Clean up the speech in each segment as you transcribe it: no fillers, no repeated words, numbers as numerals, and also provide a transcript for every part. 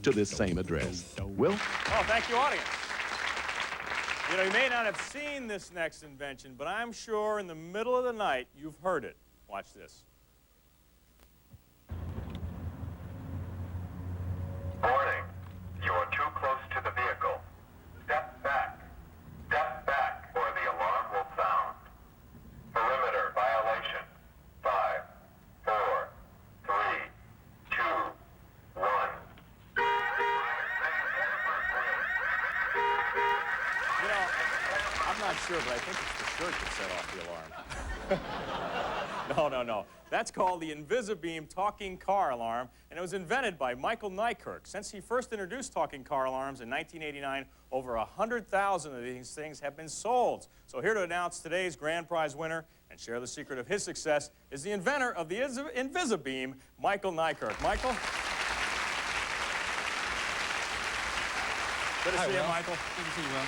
to this same address. Will? Oh, thank you, audience. You know, you may not have seen this next invention, but I'm sure in the middle of the night you've heard it. Watch this. Warning. You are too close to the vehicle. Step back. Step back, or the alarm will sound. Perimeter violation. 5, 4, 3, 2, 1. You know, I'm not sure, but I think it's the shirt that set off the alarm. No. That's called the Invisibeam talking car alarm, and it was invented by Michael Nykirk. Since he first introduced talking car alarms in 1989, over 100,000 of these things have been sold. So here to announce today's grand prize winner and share the secret of his success is the inventor of the Invisibeam, Michael Nykirk. Michael? Good to see you, Michael. Good to see you, Will.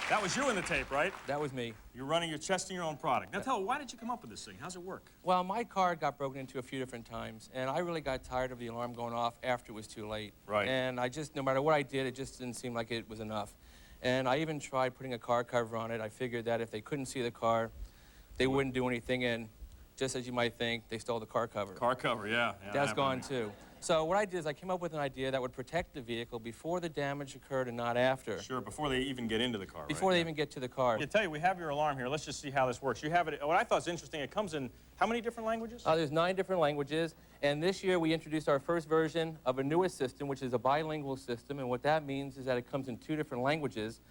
That was you in the tape, right? That was me. You're testing your own product. Now why did you come up with this thing? How's it work? Well, my car got broken into a few different times, and I really got tired of the alarm going off after it was too late. Right. And no matter what I did, it just didn't seem like it was enough. And I even tried putting a car cover on it. I figured that if they couldn't see the car, they wouldn't do anything, and just as you might think, they stole the car cover. Car cover, yeah. That's gone too. So what I did is I came up with an idea that would protect the vehicle before the damage occurred and not after. Sure, before they even get into the car, Before they even get to the car. I tell you, we have your alarm here. Let's just see how this works. You have it, what I thought was interesting, it comes in how many different languages? There's 9 different languages, and this year we introduced our first version of a newest system, which is a bilingual system, and what that means is that it comes in 2 different languages.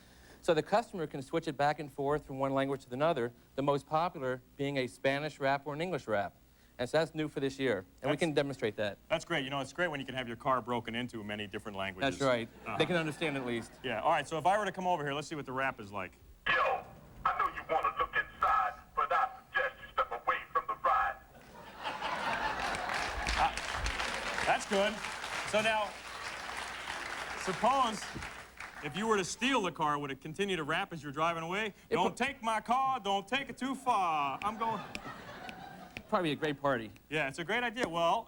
So the customer can switch it back and forth from one language to another, the most popular being a Spanish rap or an English rap. And so that's new for this year, and we can demonstrate that. That's great. You know, it's great when you can have your car broken into many different languages. That's right. They can understand at least. Yeah, all right, so if I were to come over here, let's see what the rap is like. Yo, I know you want to look inside, but I suggest you step away from the ride. That's good. So now, suppose if you were to steal the car, would it continue to rap as you're driving away? Don't take my car, don't take it too far. I'm going... Probably a great party. Yeah, it's a great idea. Well,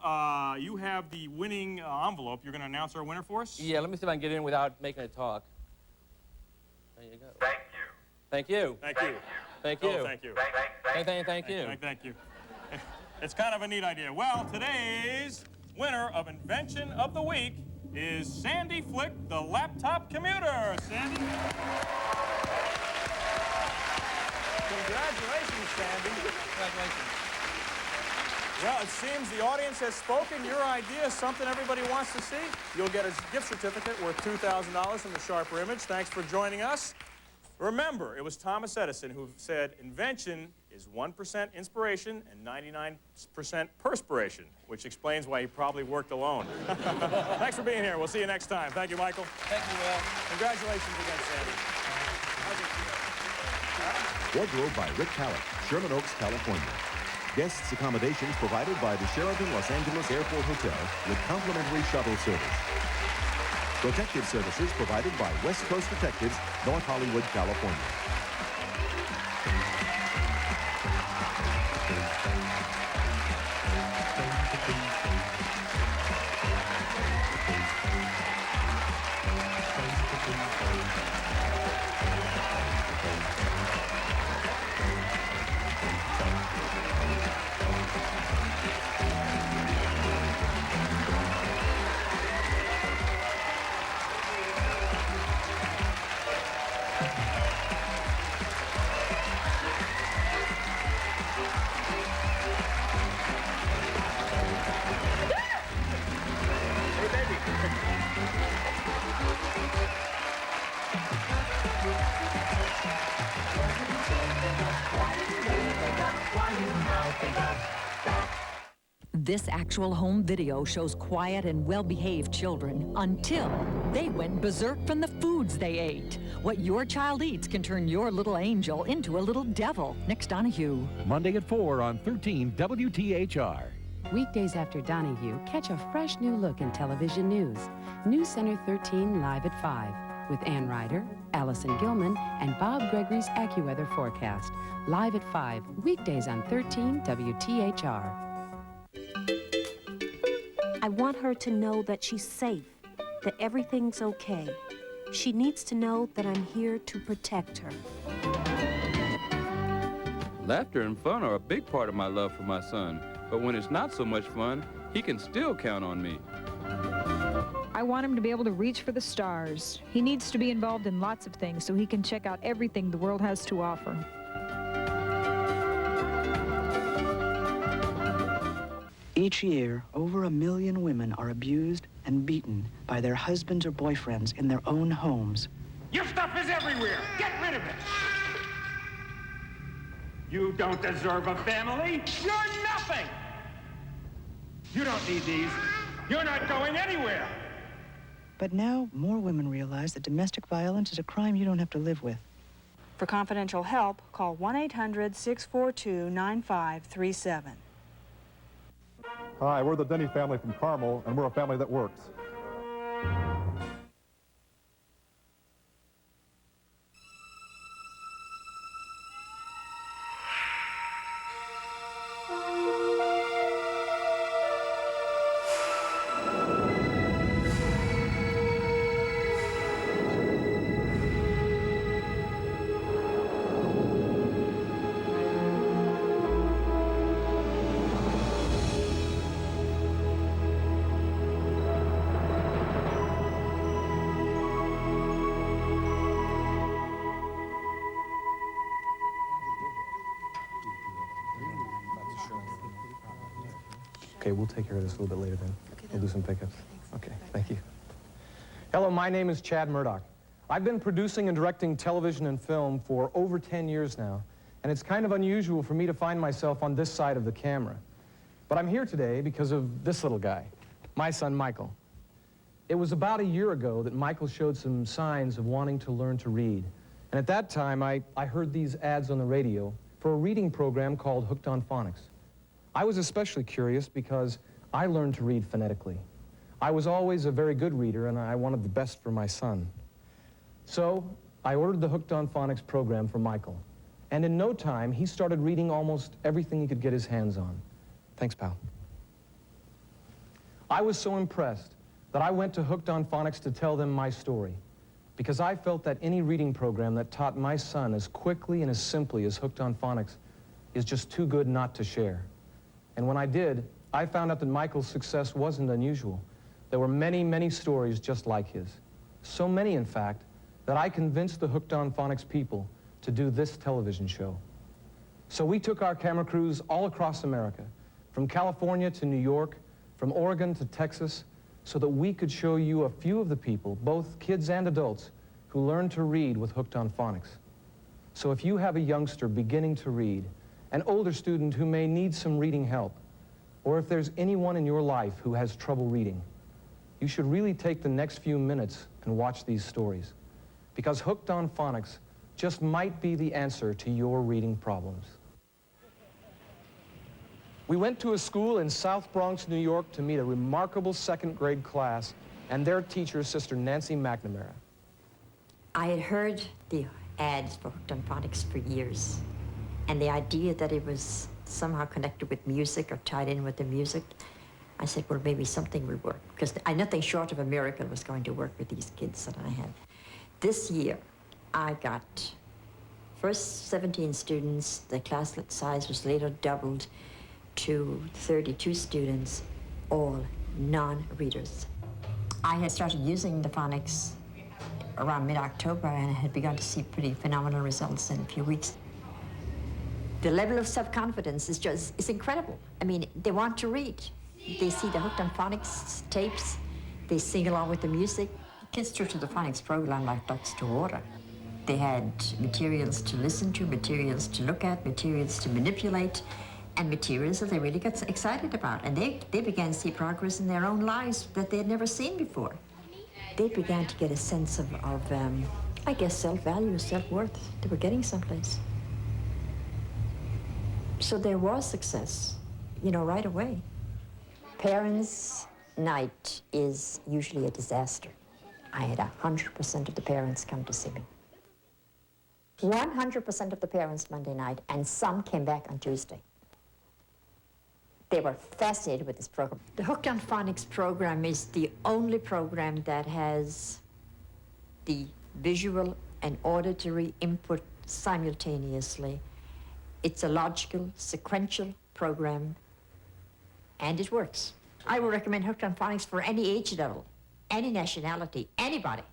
you have the winning envelope. You're going to announce our winner for us? Yeah, let me see if I can get in without making it talk. There you go. Thank you. Thank you. Thank you. Thank you. Oh, thank you. Thank you. Thank you. It's kind of a neat idea. Well, today's winner of Invention of the Week is Sandy Flick, the laptop commuter. Sandy? Congratulations, Sandy. Congratulations. Well, it seems the audience has spoken. Your idea is something everybody wants to see. You'll get a gift certificate worth $2,000 from the Sharper Image. Thanks for joining us. Remember, it was Thomas Edison who said invention is 1% inspiration and 99% perspiration, which explains why he probably worked alone. Thanks for being here. We'll see you next time. Thank you, Michael. Thank you, Will. Congratulations again, Sandy. Wardrobe by Rick Callett, Sherman Oaks, California. Guests accommodations provided by the Sheraton Los Angeles Airport Hotel with complimentary shuttle service. Protective services provided by West Coast Detectives, North Hollywood, California. This actual home video shows quiet and well-behaved children until they went berserk from the foods they ate. What your child eats can turn your little angel into a little devil. Nick Donahue. Monday at 4 on 13 WTHR. Weekdays after Donahue, catch a fresh new look in television news. News Center 13 live at 5 with Ann Ryder, Allison Gilman, and Bob Gregory's AccuWeather forecast. Live at 5, weekdays on 13 WTHR. I want her to know that she's safe, that everything's okay. She needs to know that I'm here to protect her. Laughter and fun are a big part of my love for my son, but when it's not so much fun, he can still count on me. I want him to be able to reach for the stars. He needs to be involved in lots of things so he can check out everything the world has to offer. Each year, over 1 million women are abused and beaten by their husbands or boyfriends in their own homes. Your stuff is everywhere. Get rid of it. You don't deserve a family. You're nothing. You don't need these. You're not going anywhere. But now, more women realize that domestic violence is a crime you don't have to live with. For confidential help, call 1-800-642-9537. Hi, we're the Denny family from Carmel, and we're a family that works. Okay, we'll take care of this a little bit later then. We'll do some pickups. Okay, thank you. Hello, my name is Chad Murdoch. I've been producing and directing television and film for over 10 years now, and it's kind of unusual for me to find myself on this side of the camera. But I'm here today because of this little guy, my son Michael. It was about a year ago that Michael showed some signs of wanting to learn to read. And at that time, I heard these ads on the radio for a reading program called Hooked on Phonics. I was especially curious because I learned to read phonetically. I was always a very good reader, and I wanted the best for my son. So I ordered the Hooked on Phonics program for Michael. And in no time, he started reading almost everything he could get his hands on. Thanks, pal. I was so impressed that I went to Hooked on Phonics to tell them my story, because I felt that any reading program that taught my son as quickly and as simply as Hooked on Phonics is just too good not to share. And when I did, I found out that Michael's success wasn't unusual. There were many, many stories just like his. So many, in fact, that I convinced the Hooked on Phonics people to do this television show. So we took our camera crews all across America, from California to New York, from Oregon to Texas, so that we could show you a few of the people, both kids and adults, who learned to read with Hooked on Phonics. So if you have a youngster beginning to read, an older student who may need some reading help, or if there's anyone in your life who has trouble reading, you should really take the next few minutes and watch these stories, because Hooked on Phonics just might be the answer to your reading problems. We went to a school in South Bronx, New York to meet a remarkable second grade class and their teacher, Sister Nancy McNamara. I had heard the ads for Hooked on Phonics for years. And the idea that it was somehow connected with music or tied in with the music, I said, well, maybe something would work. Because nothing short of a miracle was going to work with these kids that I had. This year, I got first 17 students. The class size was later doubled to 32 students, all non-readers. I had started using the phonics around mid-October and had begun to see pretty phenomenal results in a few weeks. The level of self-confidence is it's incredible. I mean, they want to read. They see the Hooked on Phonics tapes. They sing along with the music. Kids took to the phonics program like ducks to water. They had materials to listen to, materials to look at, materials to manipulate, and materials that they really got excited about. And they began to see progress in their own lives that they had never seen before. They began to get a sense of I guess, self-value, self-worth. They were getting someplace. So there was success, right away. Parents' night is usually a disaster. I had 100% of the parents come to see me. 100% of the parents Monday night, and some came back on Tuesday. They were fascinated with this program. The Hooked on Phonics program is the only program that has the visual and auditory input simultaneously. It's a logical, sequential program, and it works. I would recommend Hooked on Phonics for any age level, any nationality, anybody.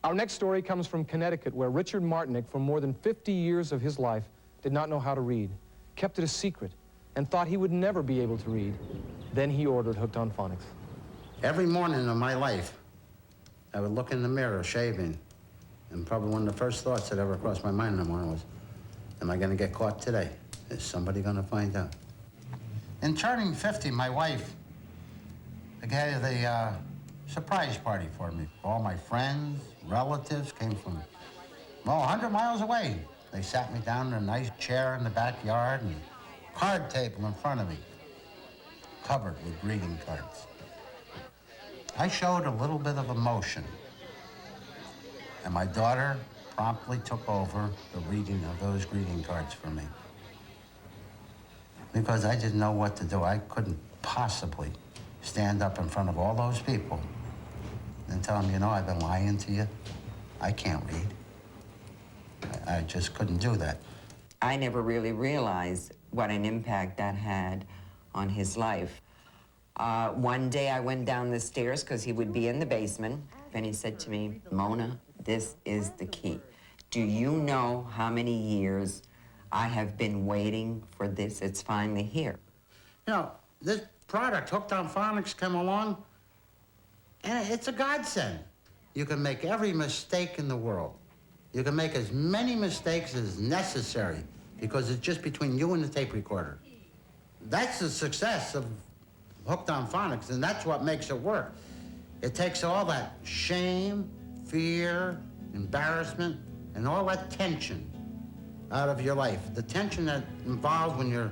Our next story comes from Connecticut, where Richard Martinick, for more than 50 years of his life, did not know how to read, kept it a secret, and thought he would never be able to read. Then he ordered Hooked on Phonics. Every morning of my life, I would look in the mirror, shaving, and probably one of the first thoughts that ever crossed my mind in the morning was, am I going to get caught today? Is somebody going to find out? In turning 50, my wife gave a surprise party for me. All my friends, relatives came from, well, 100 miles away. They sat me down in a nice chair in the backyard and card table in front of me, covered with greeting cards. I showed a little bit of emotion, and my daughter promptly took over the reading of those greeting cards for me. Because I didn't know what to do. I couldn't possibly stand up in front of all those people and tell them, you know, I've been lying to you. I can't read. I just couldn't do that. I never really realized what an impact that had on his life. One day I went down the stairs because he would be in the basement, and he said to me, Mona, this is the key. Do you know how many years I have been waiting for this? It's finally here. You know, this product, Hooked on Phonics, came along, and it's a godsend. You can make every mistake in the world. You can make as many mistakes as necessary because it's just between you and the tape recorder. That's the success of Hooked on Phonics, and that's what makes it work. It takes all that shame, fear, embarrassment, and all that tension out of your life. The tension that involves when you're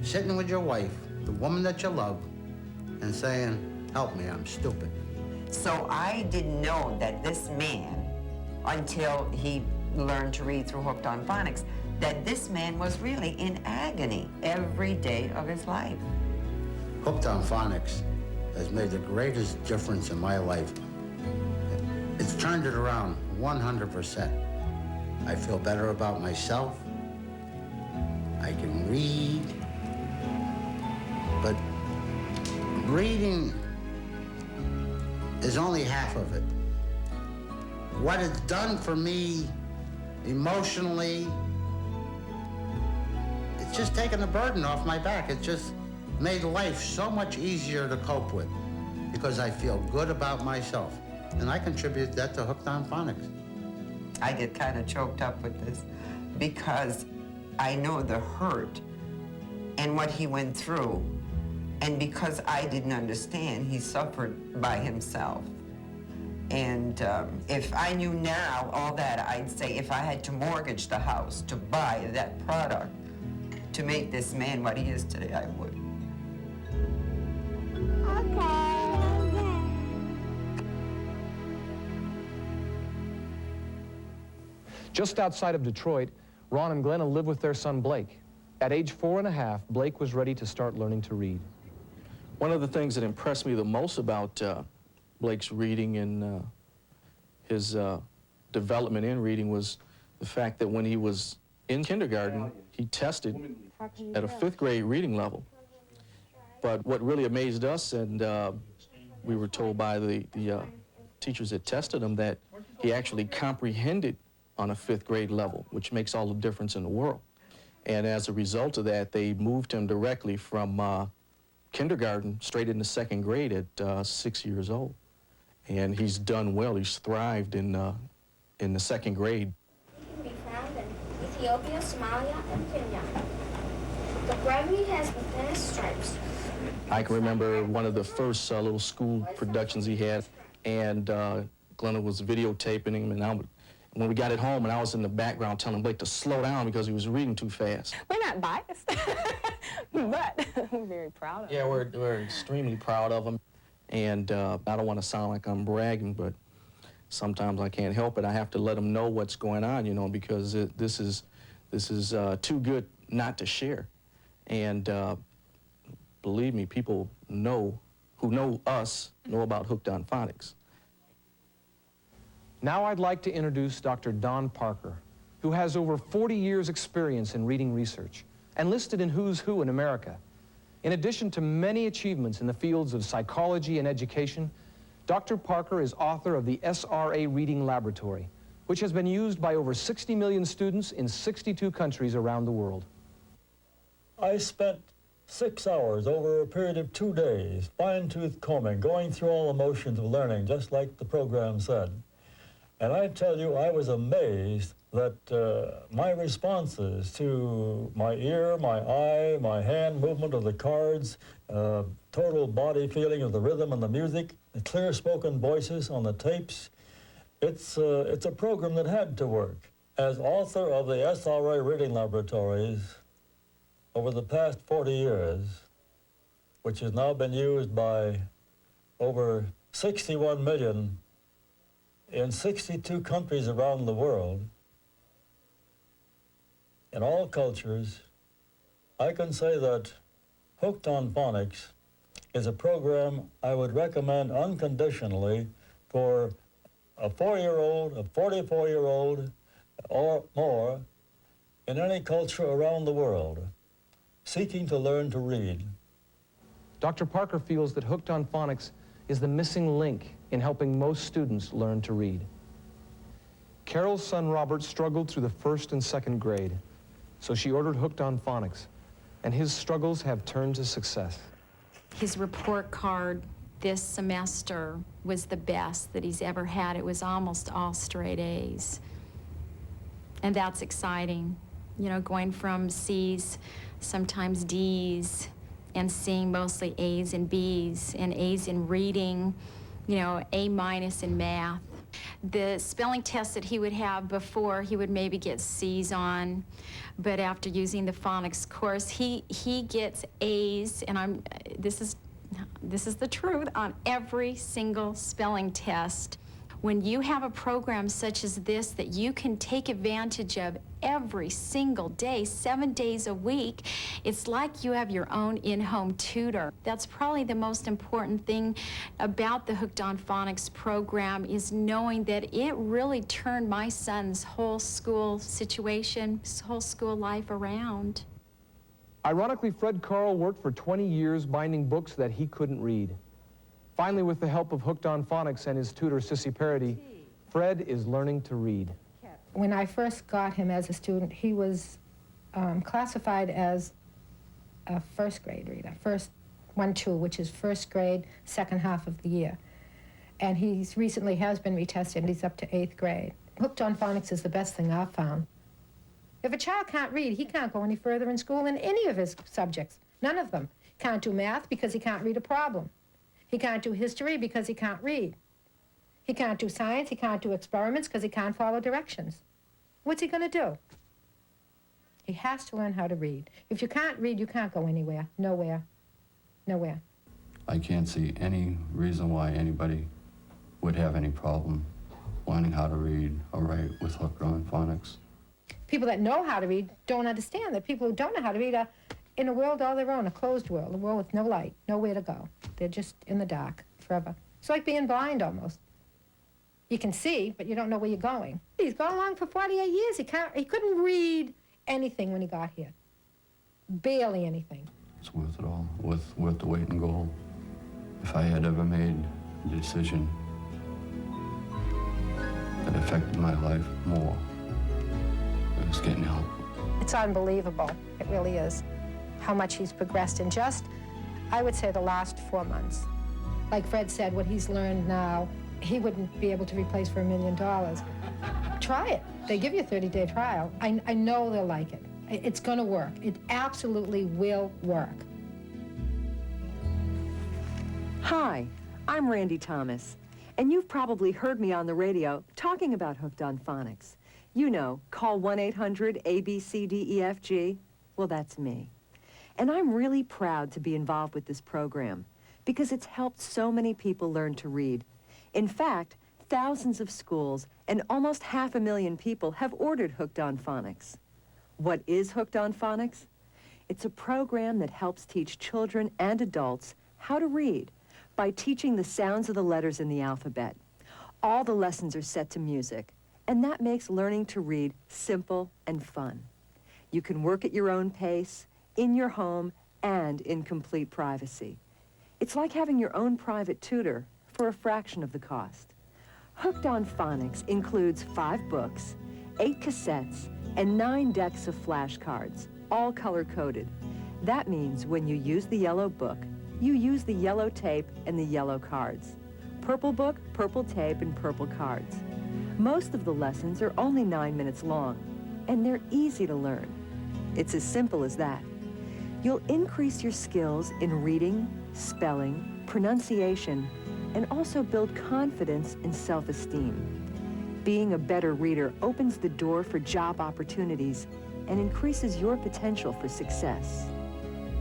sitting with your wife, the woman that you love, and saying, help me, I'm stupid. So I didn't know that this man, until he learned to read through Hooked on Phonics, that this man was really in agony every day of his life. Hooked on Phonics has made the greatest difference in my life. It's turned it around 100%. I feel better about myself. I can read. But reading is only half of it. What it's done for me emotionally, it's just taken the burden off my back. It just made life so much easier to cope with because I feel good about myself. And I contribute that to Hooked on Phonics. I get kind of choked up with this because I know the hurt and what he went through. And because I didn't understand, he suffered by himself. And if I knew now all that, I'd say if I had to mortgage the house to buy that product to make this man what he is today, I would. Just outside of Detroit, Ron and Glenna live with their son, Blake. At age 4.5, Blake was ready to start learning to read. One of the things that impressed me the most about Blake's reading and his development in reading was the fact that when he was in kindergarten, he tested at a 5th grade reading level. But what really amazed us, and we were told by the teachers that tested him, that he actually comprehended on a 5th grade level, which makes all the difference in the world. And as a result of that, they moved him directly from kindergarten straight into 2nd grade at 6 years old. And he's done well. He's thrived in the 2nd grade. It can be found in Ethiopia, Somalia, and Kenya. The Gregory has the thinnest stripes. I can remember one of the first little school productions he had, and Glenna was videotaping him, and when we got it home, and I was in the background telling Blake to slow down because he was reading too fast. We're not biased, but we're very proud of him. Yeah, we're extremely proud of him. And I don't want to sound like I'm bragging, but sometimes I can't help it. I have to let him know what's going on, you know, because this is too good not to share. And believe me, people who know us know about Hooked on Phonics. Now I'd like to introduce Dr. Don Parker, who has over 40 years' experience in reading research and listed in Who's Who in America. In addition to many achievements in the fields of psychology and education, Dr. Parker is author of the SRA Reading Laboratory, which has been used by over 60 million students in 62 countries around the world. I spent 6 hours over a period of 2 days, fine-tooth combing, going through all the motions of learning, just like the program said. And I tell you, I was amazed that my responses to my ear, my eye, my hand movement of the cards, total body feeling of the rhythm and the music, the clear-spoken voices on the tapes, it's a program that had to work. As author of the SRA Reading Laboratories, over the past 40 years, which has now been used by over 61 million in 62 countries around the world, in all cultures, I can say that Hooked on Phonics is a program I would recommend unconditionally for a 4-year-old, a 44-year-old, or more in any culture around the world seeking to learn to read. Dr. Parker feels that Hooked on Phonics is the missing link in helping most students learn to read. Carol's son Robert struggled through the 1st and 2nd grade, so she ordered Hooked on Phonics, and his struggles have turned to success. His report card this semester was the best that he's ever had. It was almost all straight A's. And that's exciting, you know, going from C's, sometimes D's, and seeing mostly A's and B's, and A's in reading, you know, A- in math. The spelling tests that he would have before, he would maybe get C's on, but after using the phonics course, he gets A's, and this is the truth, on every single spelling test. When you have a program such as this that you can take advantage of every single day, 7 days a week, it's like you have your own in-home tutor. That's probably the most important thing about the Hooked on Phonics program, is knowing that it really turned my son's whole school situation, his whole school life around. Ironically, Fred Carl worked for 20 years binding books that he couldn't read. Finally, with the help of Hooked on Phonics and his tutor, Sissy Parody, Fred is learning to read. When I first got him as a student, he was classified as a 1st grade reader, 1-2, which is 1st grade, 2nd half of the year. And he recently has been retested, and he's up to 8th grade. Hooked on Phonics is the best thing I've found. If a child can't read, he can't go any further in school in any of his subjects, none of them. Can't do math because he can't read a problem. He can't do history because he can't read. He can't do science, he can't do experiments because he can't follow directions. What's he going to do? He has to learn how to read. If you can't read, you can't go anywhere, nowhere, nowhere. I can't see any reason why anybody would have any problem learning how to read or write with Hooked on Phonics. People that know how to read don't understand that people who don't know how to read are in a world all their own, a closed world, a world with no light, nowhere to go. They're just in the dark forever. It's like being blind almost. You can see, but you don't know where you're going. He's gone along for 48 years. He couldn't read anything when he got here. Barely anything. It's worth it all, worth the weight and gold. If I had ever made a decision that affected my life more, it was getting help. It's unbelievable. It really is. How much he's progressed in just, I would say, the last 4 months. Like Fred said, what he's learned now, he wouldn't be able to replace for $1 million. Try it. They give you a 30-day trial. I know they'll like it. It's going to work. It absolutely will work. Hi, I'm Randy Thomas, and you've probably heard me on the radio talking about Hooked on Phonics. You know, call 1-800-ABCDEFG. Well, that's me. And I'm really proud to be involved with this program because it's helped so many people learn to read. In fact, thousands of schools and almost 500,000 people have ordered Hooked on Phonics. What is Hooked on Phonics? It's a program that helps teach children and adults how to read by teaching the sounds of the letters in the alphabet. All the lessons are set to music, and that makes learning to read simple and fun. You can work at your own pace, in your home, and in complete privacy. It's like having your own private tutor for a fraction of the cost. Hooked on Phonics includes 5 books, 8 cassettes, and 9 decks of flashcards, all color-coded. That means when you use the yellow book, you use the yellow tape and the yellow cards. Purple book, purple tape, and purple cards. Most of the lessons are only 9 minutes long, and they're easy to learn. It's as simple as that. You'll increase your skills in reading, spelling, pronunciation, and also build confidence and self-esteem. Being a better reader opens the door for job opportunities and increases your potential for success.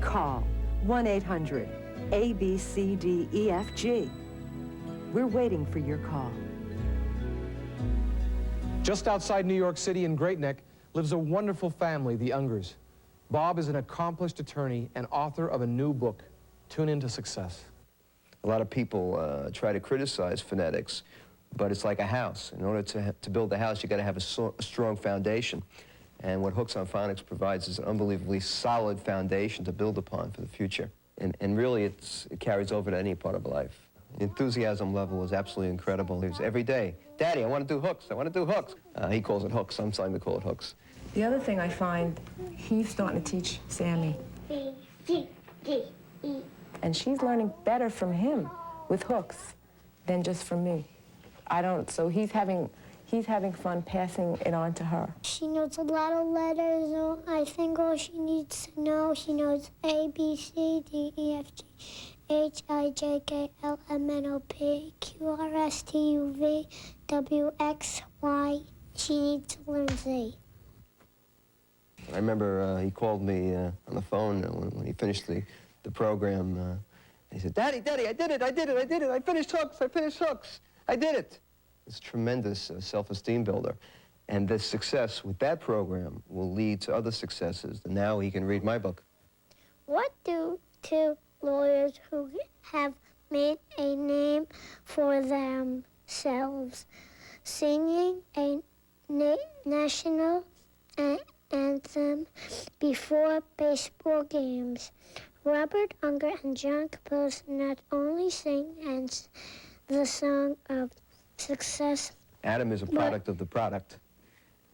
Call 1-800-ABCDEFG. We're waiting for your call. Just outside New York City in Great Neck lives a wonderful family, the Ungers. Bob is an accomplished attorney and author of a new book. Tune into success. A lot of people try to criticize phonetics, but it's like a house. In order to build a house, you got to have a strong foundation. And what Hooks on Phonics provides is an unbelievably solid foundation to build upon for the future. And really, it carries over to any part of life. The enthusiasm level is absolutely incredible. He's every day, Daddy, I want to do hooks, I want to do hooks. He calls it hooks, I'm starting to call it hooks. The other thing I find, he's starting to teach Sammy. B, C, D, E. And she's learning better from him with hooks than just from me. So he's having fun passing it on to her. She knows a lot of letters. So I think all she needs to know, she knows A, B, C, D, E, F, G, H, I, J, K, L, M, N, O, P, Q, R, S, T, U, V, W, X, Y. She needs to learn Z. I remember he called me on the phone when he finished the program. He said, Daddy, I did it, I finished hooks, I did it. It's a tremendous self-esteem builder. And this success with that program will lead to other successes. And now he can read my book. What do 2 lawyers who have made a name for themselves singing a national anthem before baseball games? Robert Unger and John Capos not only sing the song of success. Adam is a product of the product.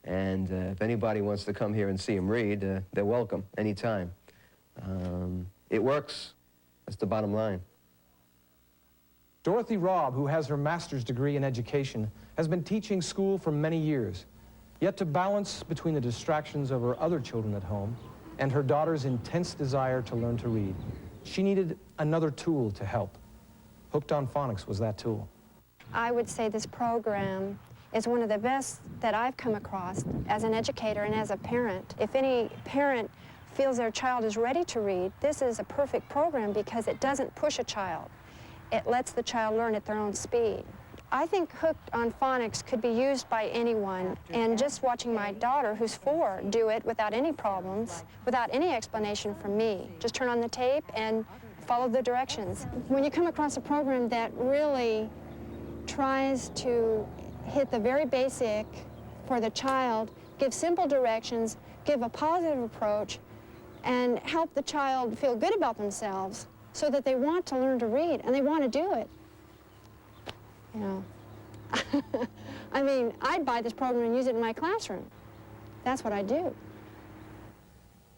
And if anybody wants to come here and see him read, they're welcome anytime. It works. That's the bottom line. Dorothy Robb, who has her master's degree in education, has been teaching school for many years. Yet to balance between the distractions of her other children at home and her daughter's intense desire to learn to read, she needed another tool to help. Hooked on Phonics was that tool. I would say this program is one of the best that I've come across as an educator and as a parent. If any parent feels their child is ready to read, this is a perfect program because it doesn't push a child. It lets the child learn at their own speed. I think Hooked on Phonics could be used by anyone, and just watching my daughter, who's 4, do it without any problems, without any explanation from me. Just turn on the tape and follow the directions. When you come across a program that really tries to hit the very basic for the child, give simple directions, give a positive approach, and help the child feel good about themselves so that they want to learn to read and they want to do it. You know, I mean, I'd buy this program and use it in my classroom. That's what I do.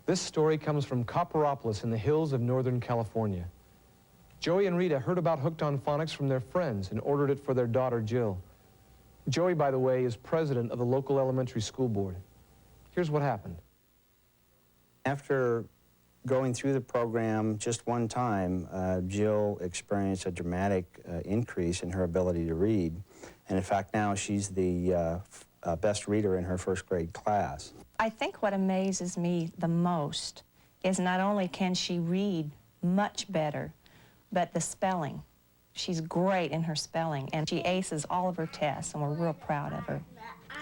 This story comes from Copperopolis in the hills of Northern California. Joey and Rita heard about Hooked on Phonics from their friends and ordered it for their daughter, Jill. Joey, by the way, is president of the local elementary school board. Here's what happened. After going through the program just one time, Jill experienced a dramatic increase in her ability to read. And in fact, now she's the best reader in her first grade class. I think what amazes me the most is not only can she read much better, but the spelling. She's great in her spelling, and she aces all of her tests, and we're real proud of her.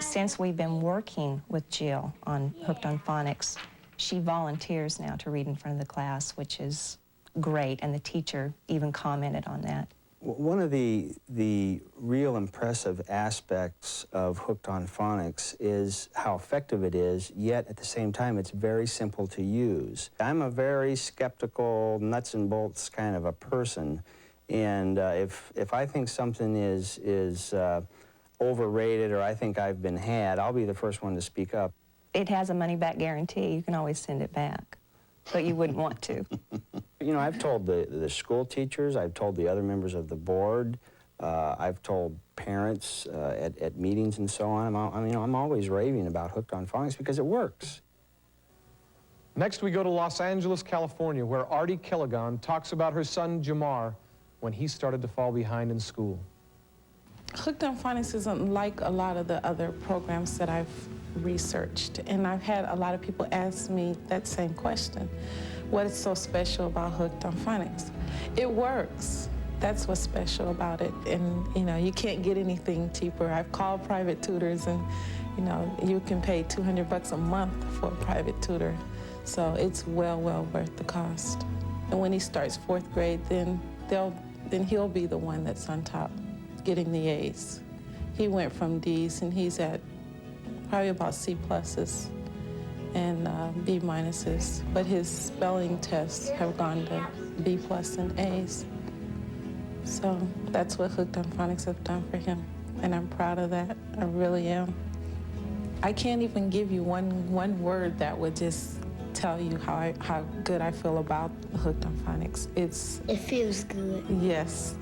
Since we've been working with Jill on Hooked on Phonics, She volunteers now to read in front of the class, which is great, and the teacher even commented on that. One of the real impressive aspects of Hooked on Phonics is how effective it is, yet at the same time it's very simple to use. I'm a very skeptical, nuts and bolts kind of a person, and if I think something is overrated or I think I've been had, I'll be the first one to speak up. It has a money-back guarantee. You can always send it back, but you wouldn't want to. You know, I've told the school teachers, I've told the other members of the board, I've told parents at meetings and so on. I'm always raving about Hooked on Phonics because it works. Next, we go to Los Angeles, California, where Artie Killigan talks about her son, Jamar, when he started to fall behind in school. Hooked on Phonics isn't like a lot of the other programs that I've researched, and I've had a lot of people ask me that same question. What is so special about Hooked on Phonics? It works. That's what's special about it, and you know, you can't get anything cheaper. I've called private tutors, and you know, you can pay $200 a month for a private tutor, so it's well worth the cost. And when he starts 4th grade, then he'll be the one that's on top, getting the A's. He went from D's, and he's at probably about C pluses and B minuses, but his spelling tests have gone to B plus and A's. So that's what Hooked on Phonics have done for him, and I'm proud of that. I really am. I can't even give you one word that would just tell you how good I feel about Hooked on Phonics. It feels good. Yes,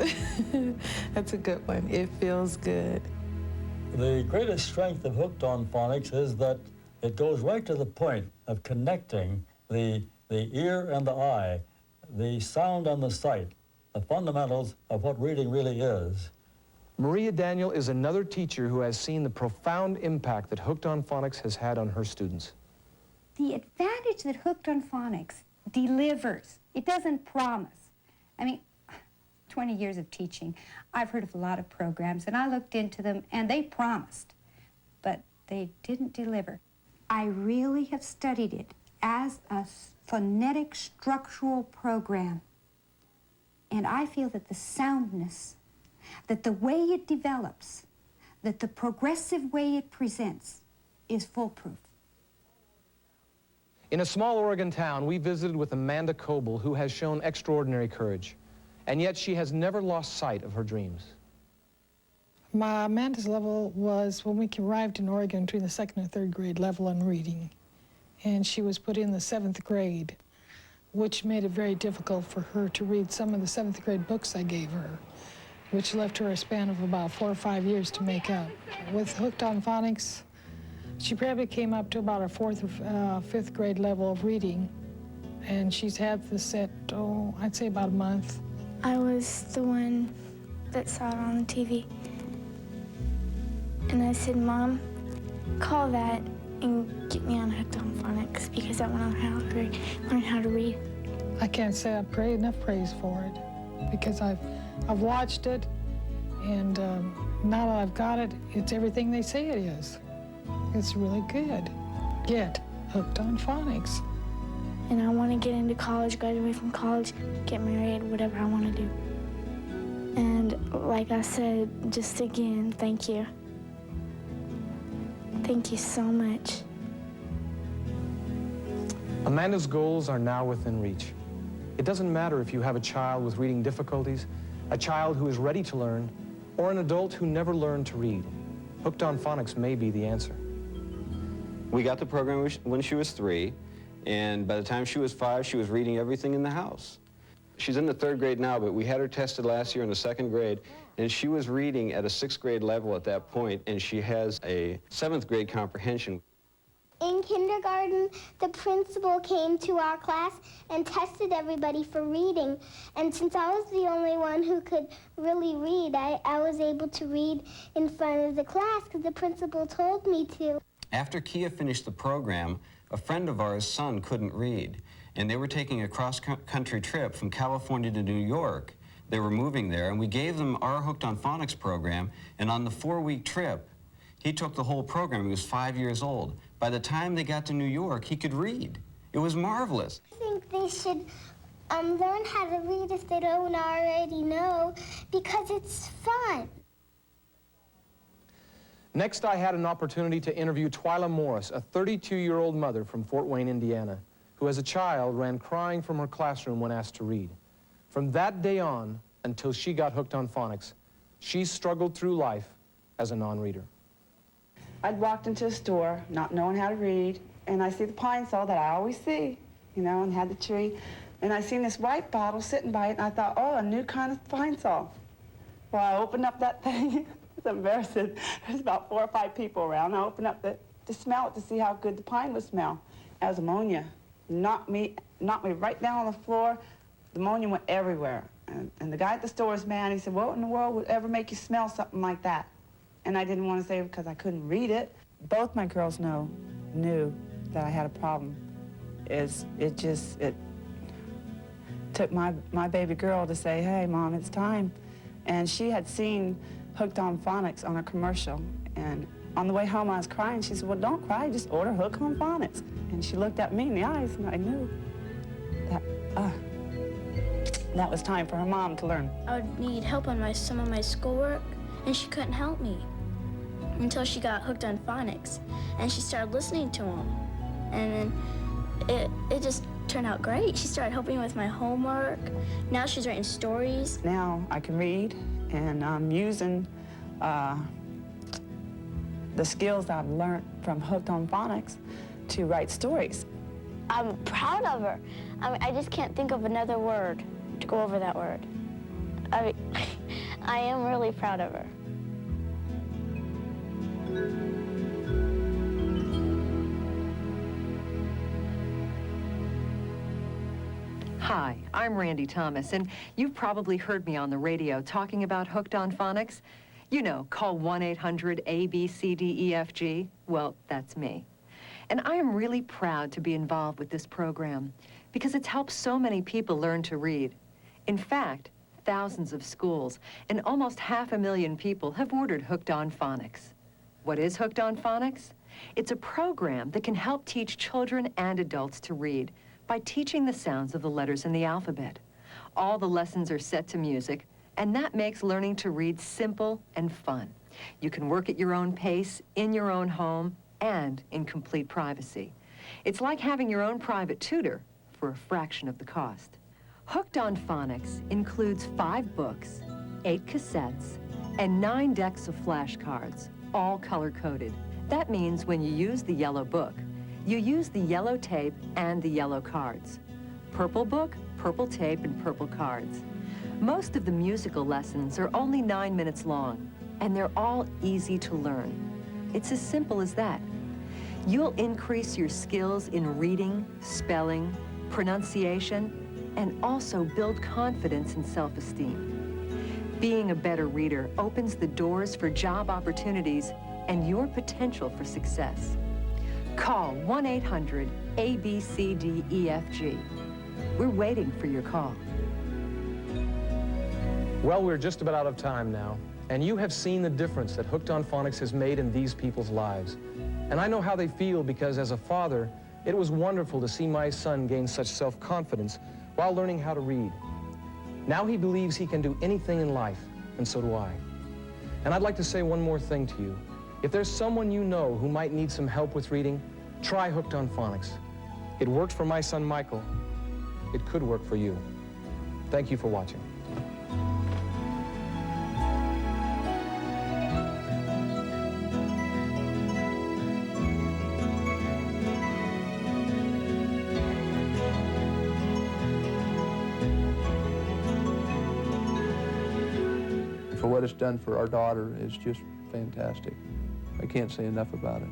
that's a good one. It feels good. The greatest strength of Hooked on Phonics is that it goes right to the point of connecting the ear and the eye, the sound and the sight, the fundamentals of what reading really is. Maria Daniel is another teacher who has seen the profound impact that Hooked on Phonics has had on her students. The advantage that Hooked on Phonics delivers, it doesn't promise. I mean, 20 years of teaching, I've heard of a lot of programs, and I looked into them, and they promised, but they didn't deliver. I really have studied it as a phonetic structural program, and I feel that the soundness, that the way it develops, that the progressive way it presents is foolproof. In a small Oregon town, we visited with Amanda Coble, who has shown extraordinary courage, and yet she has never lost sight of her dreams. Amanda's level was, when we arrived in Oregon, between the 2nd and 3rd grade level in reading. And she was put in the 7th grade, which made it very difficult for her to read some of the 7th grade books I gave her, which left her a span of about 4 or 5 years to make up. With Hooked on Phonics, she probably came up to about a 4th or 5th grade level of reading, and she's had this set, I'd say about a month. I was the one that saw it on the TV. And I said, Mom, call that and get me on Hooked on Phonics because I want to learn how to read. I can't say I pray enough praise for it because I've watched it, and now that I've got it, it's everything they say it is. It's really good. Get Hooked on Phonics. And I want to get into college, graduate from college, get married, whatever I want to do. And like I said, just again, thank you. Thank you so much. Amanda's goals are now within reach. It doesn't matter if you have a child with reading difficulties, a child who is ready to learn, or an adult who never learned to read. Hooked on Phonics may be the answer. We got the program when she was 3, and by the time she was 5, she was reading everything in the house. She's in the 3rd grade now, but we had her tested last year in the 2nd grade, and she was reading at a 6th grade level at that point, and she has a 7th grade comprehension. In kindergarten, the principal came to our class and tested everybody for reading. And since I was the only one who could really read, I was able to read in front of the class because the principal told me to. After Kia finished the program, a friend of ours' son couldn't read, and they were taking a cross-country trip from California to New York. They were moving there, and we gave them our Hooked on Phonics program, and on the 4-week trip, he took the whole program. He was 5 years old. By the time they got to New York, he could read. It was marvelous. I think they should learn how to read if they don't already know, because it's fun. Next, I had an opportunity to interview Twyla Morris, a 32-year-old mother from Fort Wayne, Indiana, who as a child ran crying from her classroom when asked to read. From that day on, until she got hooked on phonics, she struggled through life as a non-reader. I'd walked into a store not knowing how to read, and I see the pine saw that I always see, you know, and had the tree. And I seen this white bottle sitting by it, and I thought, oh, a new kind of pine saw. Well, I opened up that thing. It's embarrassing. There's about 4 or 5 people around. I opened up to smell it to see how good the pine would smell. That was ammonia. Knocked me right down on the floor. The ammonia went everywhere. And the guy at the store was mad. He said, what in the world would ever make you smell something like that? And I didn't want to say it because I couldn't read it. Both my girls knew that I had a problem. It took my baby girl to say, hey, Mom, it's time. And she had seen Hooked on Phonics on a commercial. And on the way home, I was crying. She said, well, don't cry, just order Hooked on Phonics. And she looked at me in the eyes, and I knew that was time for her mom to learn. I would need help on some of my schoolwork, and she couldn't help me until she got hooked on phonics, and she started listening to them. And then it just turned out great. She started helping me with my homework. Now she's writing stories. Now I can read, and I'm using the skills I've learned from Hooked on Phonics to write stories. I'm proud of her. I mean, I just can't think of another word to go over that word. I mean, I am really proud of her. Hi, I'm Randy Thomas, and you've probably heard me on the radio talking about Hooked on Phonics. You know, call 1-800-ABCDEFG. Well, that's me. And I am really proud to be involved with this program because it's helped so many people learn to read. In fact, thousands of schools and almost 500,000 people have ordered Hooked on Phonics. What is Hooked on Phonics? It's a program that can help teach children and adults to read by teaching the sounds of the letters in the alphabet. All the lessons are set to music, and that makes learning to read simple and fun. You can work at your own pace, in your own home, and in complete privacy. It's like having your own private tutor for a fraction of the cost. Hooked on Phonics includes 5 books, 8 cassettes, and 9 decks of flashcards, all color-coded. That means when you use the yellow book, you use the yellow tape and the yellow cards. Purple book, purple tape, and purple cards. Most of the musical lessons are only 9 minutes long, and they're all easy to learn. It's as simple as that. You'll increase your skills in reading, spelling, pronunciation, and also build confidence and self-esteem. Being a better reader opens the doors for job opportunities and your potential for success. Call 1-800-ABCDEFG. We're waiting for your call. Well, we're just about out of time now, and you have seen the difference that Hooked on Phonics has made in these people's lives. And I know how they feel because as a father, it was wonderful to see my son gain such self-confidence while learning how to read. Now he believes he can do anything in life, and so do I. And I'd like to say one more thing to you. If there's someone you know who might need some help with reading, try Hooked on Phonics. It worked for my son, Michael. It could work for you. Thank you for watching. For what it's done for our daughter is just fantastic. I can't say enough about it.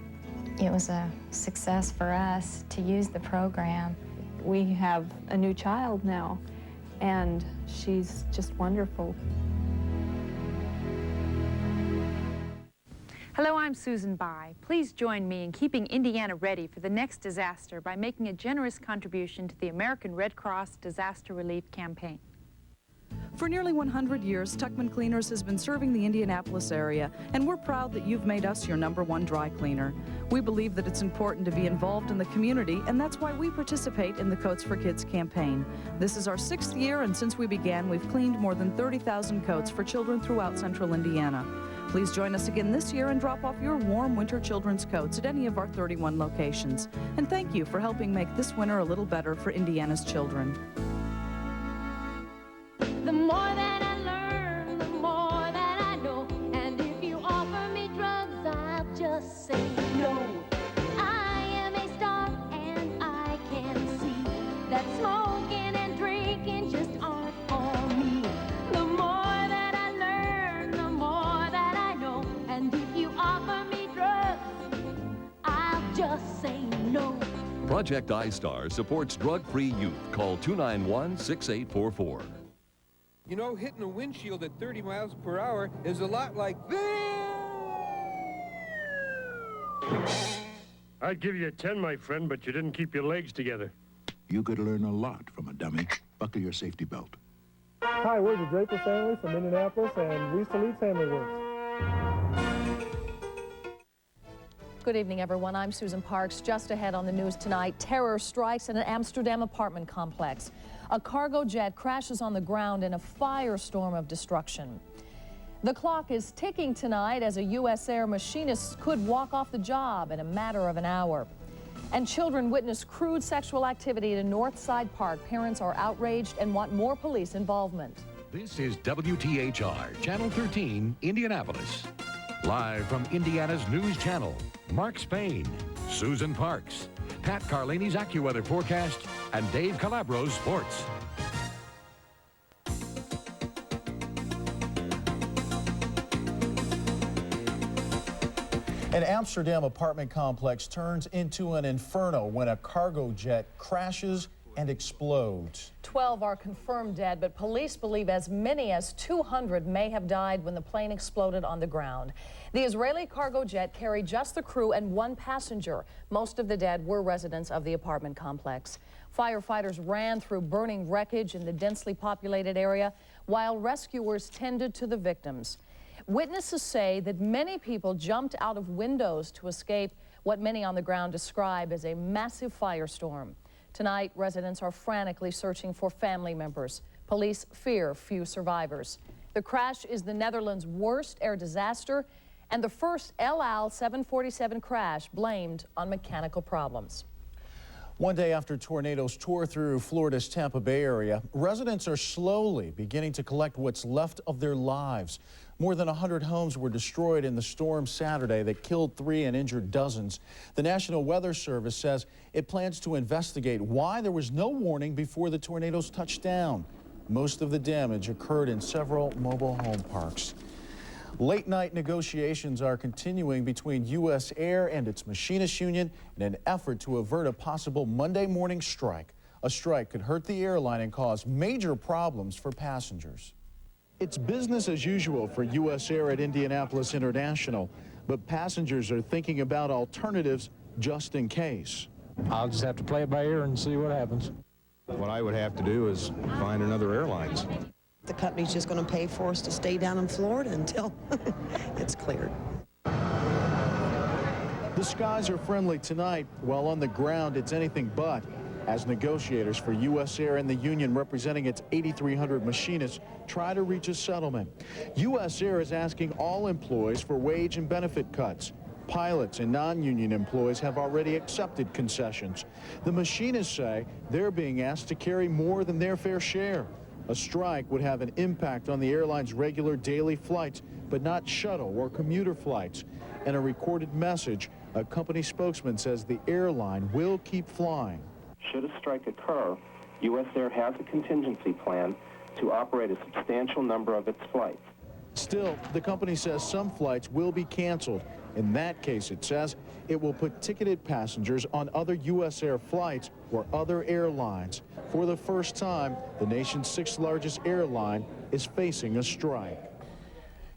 It was a success for us to use the program. We have a new child now, and she's just wonderful. Hello, I'm Susan Bai. Please join me in keeping Indiana ready for the next disaster by making a generous contribution to the American Red Cross Disaster Relief Campaign. For nearly 100 years, Tuckman Cleaners has been serving the Indianapolis area, and we're proud that you've made us your #1 dry cleaner. We believe that it's important to be involved in the community, and that's why we participate in the Coats for Kids campaign. This is our 6th year, and since we began, we've cleaned more than 30,000 coats for children throughout central Indiana. Please join us again this year and drop off your warm winter children's coats at any of our 31 locations. And thank you for helping make this winter a little better for Indiana's children. The more that I learn, the more that I know. And if you offer me drugs, I'll just say no. I am a star and I can see that smoking and drinking just aren't for me. The more that I learn, the more that I know. And if you offer me drugs, I'll just say no. Project iStar supports drug-free youth. Call 291-6844. You know, hitting a windshield at 30 miles per hour is a lot like this. I'd give you a 10, my friend, but you didn't keep your legs together. You could learn a lot from a dummy. Buckle your safety belt. Hi, we're the Draper family from Indianapolis, and we salute Family Works. Good evening, everyone. I'm Susan Parks. Just ahead on the news tonight, terror strikes in an Amsterdam apartment complex. A cargo jet crashes on the ground in a firestorm of destruction. The clock is ticking tonight as a U.S. Air machinist could walk off the job in a matter of an hour. And children witness crude sexual activity at a Northside Park. Parents are outraged and want more police involvement. This is WTHR, Channel 13, Indianapolis. Live from Indiana's news channel, Mark Spain, Susan Parks, Pat Carlini's AccuWeather forecast, and Dave Calabro's sports. An Amsterdam apartment complex turns into an inferno when a cargo jet crashes and explodes. 12 are confirmed dead, but police believe as many as 200 may have died when the plane exploded on the ground. The Israeli cargo jet carried just the crew and 1 passenger. Most of the dead were residents of the apartment complex. Firefighters ran through burning wreckage in the densely populated area while rescuers tended to the victims. Witnesses say that many people jumped out of windows to escape what many on the ground describe as a massive firestorm. Tonight, residents are frantically searching for family members. Police fear few survivors. The crash is the Netherlands' worst air disaster and the first El Al 747 crash blamed on mechanical problems. One day after tornadoes tore through Florida's Tampa Bay area, residents are slowly beginning to collect what's left of their lives. More than 100 homes were destroyed in the storm Saturday that killed 3 and injured dozens. The National Weather Service says it plans to investigate why there was no warning before the tornadoes touched down. Most of the damage occurred in several mobile home parks. Late-night negotiations are continuing between U.S. Air and its machinists union in an effort to avert a possible Monday morning strike. A strike could hurt the airline and cause major problems for passengers. It's business as usual for U.S. Air at Indianapolis International, but passengers are thinking about alternatives just in case. I'll just have to play it by ear and see what happens. What I would have to do is find another airlines. The company's just going to pay for us to stay down in Florida until it's cleared. The skies are friendly tonight, while on the ground it's anything but, as negotiators for U.S. Air and the union representing its 8,300 machinists try to reach a settlement. U.S. Air is asking all employees for wage and benefit cuts. Pilots and non-union employees have already accepted concessions. The machinists say they're being asked to carry more than their fair share. A strike would have an impact on the airline's regular daily flights, but not shuttle or commuter flights. In a recorded message, a company spokesman says the airline will keep flying. Should a strike occur, U.S. Air has a contingency plan to operate a substantial number of its flights. Still, the company says some flights will be canceled. In that case, it says, it will put ticketed passengers on other U.S. Air flights or other airlines. For the first time, the nation's 6th largest airline is facing a strike.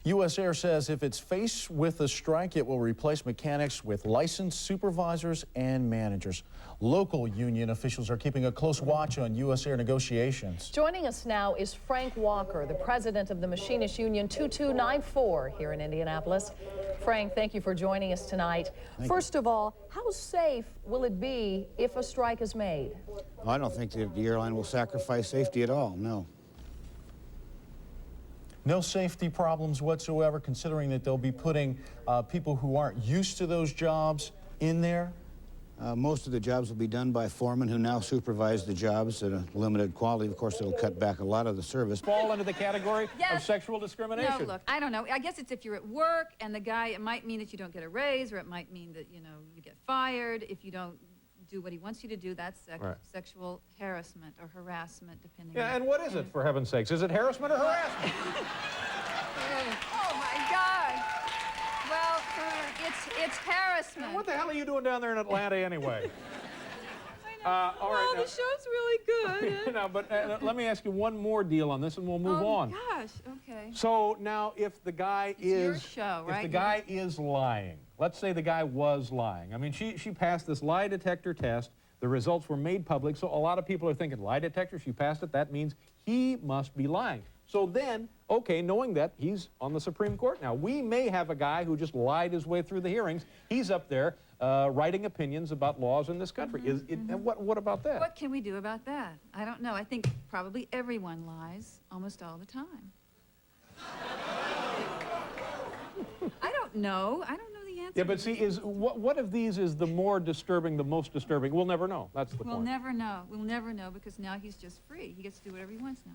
U.S. Air says if it's faced with a strike, it will replace mechanics with licensed supervisors and managers. Local union officials are keeping a close watch on U.S. Air negotiations. Joining us now is Frank Walker, the president of the Machinist Union 2294 here in Indianapolis. Frank, thank you for joining us tonight. First of all, how safe will it be if a strike is made? I don't think the airline will sacrifice safety at all, no. No safety problems whatsoever, considering that they'll be putting people who aren't used to those jobs in there? Most of the jobs will be done by foremen who now supervise the jobs at a limited quality. Of course, it'll cut back a lot of the service. Fall into the category of sexual discrimination. No, look, I don't know. I guess it's if you're at work and the guy, it might mean that you don't get a raise, or it might mean that, you know, you get fired if you don't do what he wants you to do. That's sexual harassment or harassment, depending on... Yeah, and what is it, for heaven's sakes? Is it harassment or harassment? Oh, my God. Well, it's harassment. What the hell are you doing down there in Atlanta anyway? All right, the show's really good. No, but let me ask you one more deal on this, and we'll move on. Oh, gosh, okay. So now, if the guy your show, right? If the guy is lying, let's say the guy was lying. I mean, she passed this lie detector test. The results were made public, so a lot of people are thinking, lie detector, she passed it, that means he must be lying. So then, okay, knowing that, he's on the Supreme Court now. We may have a guy who just lied his way through the hearings. He's up there writing opinions about laws in this country. And what about that? What can we do about that? I don't know. I think probably everyone lies almost all the time. I don't know. I don't know the answer. Yeah, but see, what of these is the more disturbing, the most disturbing? We'll never know. That's the point. We'll never know. We'll never know, because now he's just free. He gets to do whatever he wants now.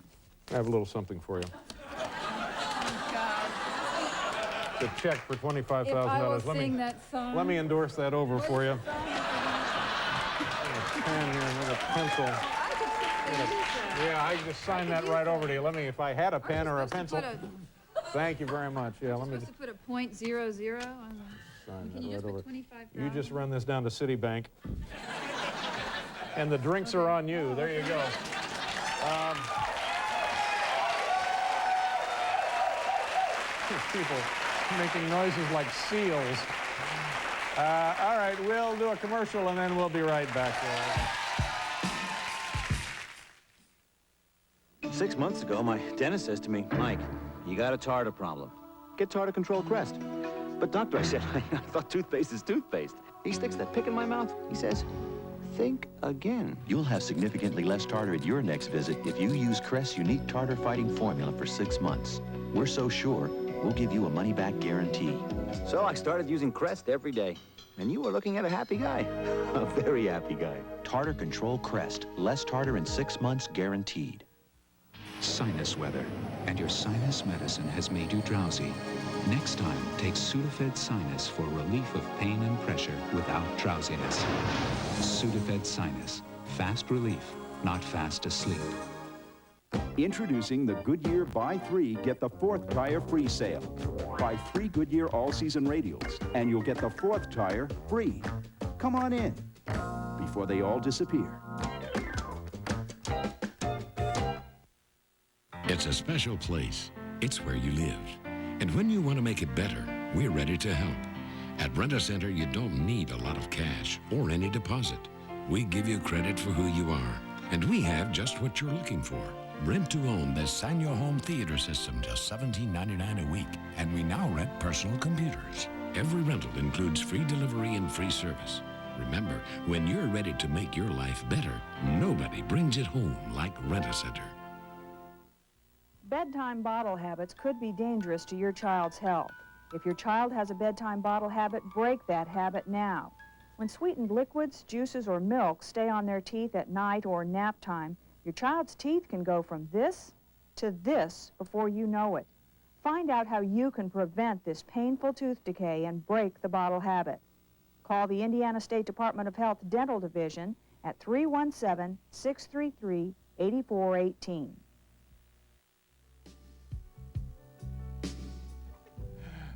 I have a little something for you. Oh, God. The check for $25,000. If I will sing that song. Let me endorse that over for you. A pen here, and a pencil. Yeah, I can just sign that right over to you. Let me, if I had a pen or a pencil. Thank you very much. Yeah, let me just put a .00 on the... Sign Can you that just right over. put 25,000? You just run this down to Citibank. And the drinks are on you. There you go. People making noises like seals. All right, we'll do a commercial and then we'll be right back. 6 months ago, my dentist says to me, Mike, you got a tartar problem. Get Tartar Control Crest. But doctor, I said, I thought toothpaste is toothpaste. He sticks that pick in my mouth. He says, think again. You'll have significantly less tartar at your next visit if you use Crest's unique tartar-fighting formula for 6 months. We're so sure, we'll give you a money-back guarantee. So I started using Crest every day. And you were looking at a happy guy. A very happy guy. Tartar Control Crest. Less tartar in 6 months guaranteed. Sinus weather, and your sinus medicine has made you drowsy. Next time, take Sudafed Sinus for relief of pain and pressure without drowsiness. Sudafed Sinus. Fast relief, not fast asleep. Introducing the Goodyear Buy 3, Get the 4th Tire Free sale. Buy 3 Goodyear all-season radials, and you'll get the 4th tire free. Come on in, before they all disappear. It's a special place. It's where you live. And when you want to make it better, we're ready to help. At Rent-A-Center, you don't need a lot of cash or any deposit. We give you credit for who you are, and we have just what you're looking for. Rent to own the Sign Your Home theater system, just $17.99 a week, and we now rent personal computers. Every rental includes free delivery and free service. Remember, when you're ready to make your life better, nobody brings it home like Rent-A-Center. Bedtime bottle habits could be dangerous to your child's health. If your child has a bedtime bottle habit, break that habit now. When sweetened liquids, juices, or milk stay on their teeth at night or nap time, your child's teeth can go from this to this before you know it. Find out how you can prevent this painful tooth decay and break the bottle habit. Call the Indiana State Department of Health Dental Division at 317-633-8418.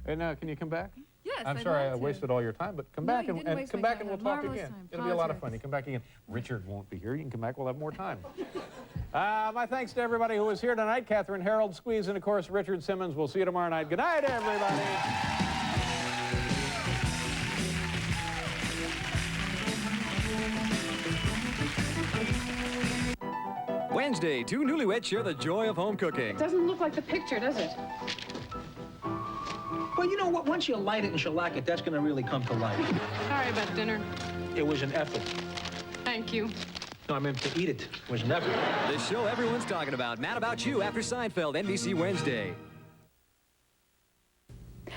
And now, can you come back? Yes, I'm I'd sorry love I to. wasted all your time, but come No, back you and didn't waste come my back time. and we'll Had talk marvelous again. time. It'll be a lot of fun. Apologize. You come back again. Richard won't be here. You can come back. We'll have more time. My thanks to everybody who was here tonight. Catherine Harold, Squeeze, and of course Richard Simmons. We'll see you tomorrow night. Good night, everybody. Wednesday, two newlyweds share the joy of home cooking. Doesn't look like the picture, does it? Well, you know what? Once you light it and shellac it, that's going to really come to life. Sorry about dinner. It was an effort. Thank you. No, I meant to eat it. It was an effort. The show everyone's talking about. Mad About You after Seinfeld, NBC Wednesday.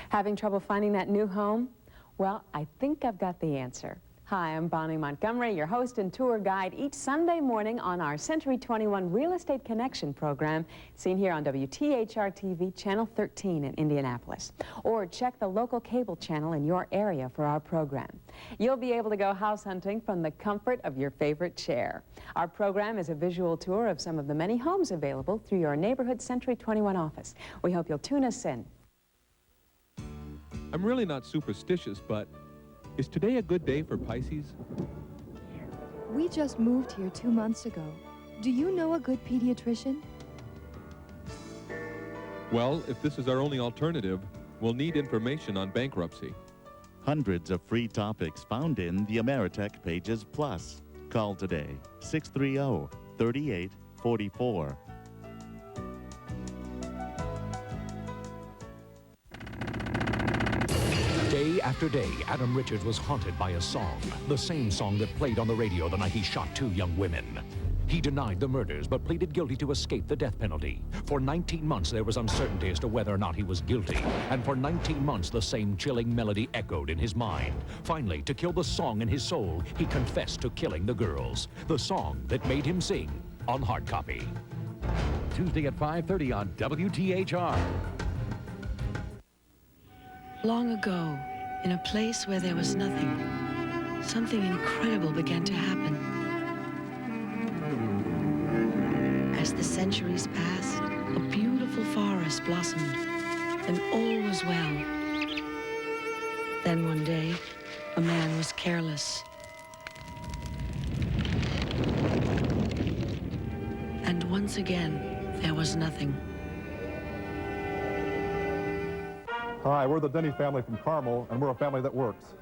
Having trouble finding that new home? Well, I think I've got the answer. Hi, I'm Bonnie Montgomery, your host and tour guide each Sunday morning on our Century 21 Real Estate Connection program, seen here on WTHR TV, Channel 13 in Indianapolis. Or check the local cable channel in your area for our program. You'll be able to go house hunting from the comfort of your favorite chair. Our program is a visual tour of some of the many homes available through your neighborhood Century 21 office. We hope you'll tune us in. I'm really not superstitious, but is today a good day for Pisces? We just moved here 2 months ago. Do you know a good pediatrician? Well, if this is our only alternative, we'll need information on bankruptcy. Hundreds of free topics found in the Ameritech Pages Plus. Call today, 630-3844. Day after day, Adam Richards was haunted by a song, the same song that played on the radio the night he shot 2 young women. He denied the murders, but pleaded guilty to escape the death penalty. For 19 months, there was uncertainty as to whether or not he was guilty. And for 19 months, the same chilling melody echoed in his mind. Finally, to kill the song in his soul, he confessed to killing the girls. The song that made him sing on hard copy. Tuesday at 5:30 on WTHR. Long ago, in a place where there was nothing, something incredible began to happen. As the centuries passed, a beautiful forest blossomed, and all was well. Then one day, a man was careless. And once again, there was nothing. Hi, we're the Denny family from Carmel, and we're a family that works.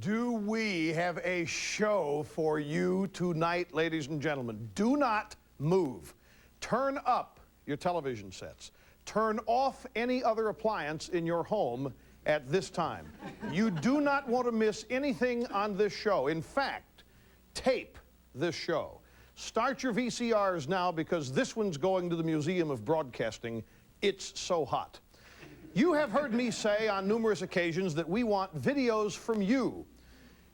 Do we have a show for you tonight, ladies and gentlemen? Do not move. Turn up your television sets. Turn off any other appliance in your home at this time. You do not want to miss anything on this show. In fact, tape this show. Start your VCRs now because this one's going to the Museum of Broadcasting. It's so hot. You have heard me say on numerous occasions that we want videos from you.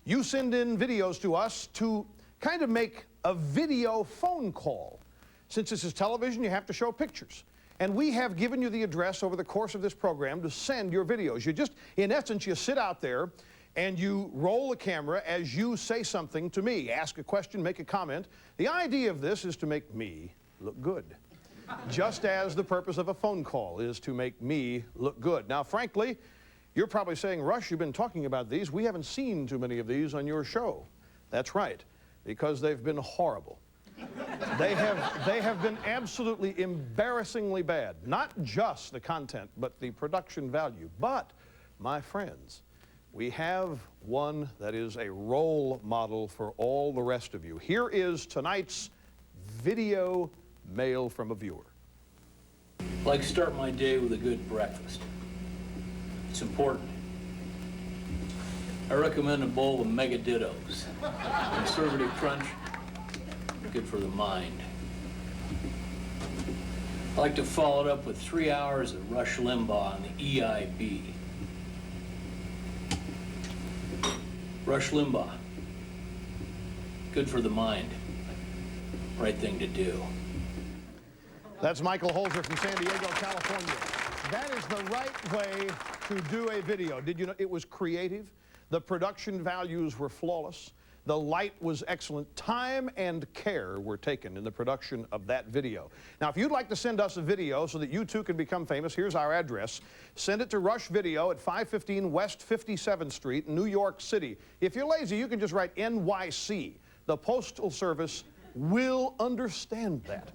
You send in videos to us to kind of make a video phone call. Since this is television, you have to show pictures. And we have given you the address over the course of this program to send your videos. You just, in essence, you sit out there and you roll the camera as you say something to me. Ask a question, make a comment. The idea of this is to make me look good. Just as the purpose of a phone call is to make me look good. Now, frankly, you're probably saying, Rush, you've been talking about these. We haven't seen too many of these on your show. That's right, because they've been horrible. They have been absolutely embarrassingly bad. Not just the content, but the production value. But, my friends, we have one that is a role model for all the rest of you. Here is tonight's video mail from a viewer. I like to start my day with a good breakfast. It's important. I recommend a bowl of Mega Dittos. Conservative crunch, good for the mind. I like to follow it up with 3 hours of Rush Limbaugh on the EIB. Rush Limbaugh, good for the mind, right thing to do. That's Michael Holzer from San Diego, California. That is the right way to do a video. Did you know it was creative? The production values were flawless. The light was excellent. Time and care were taken in the production of that video. Now, if you'd like to send us a video so that you too can become famous, here's our address. Send it to Rush Video at 515 West 57th Street, New York City. If you're lazy, you can just write NYC. The Postal Service will understand that.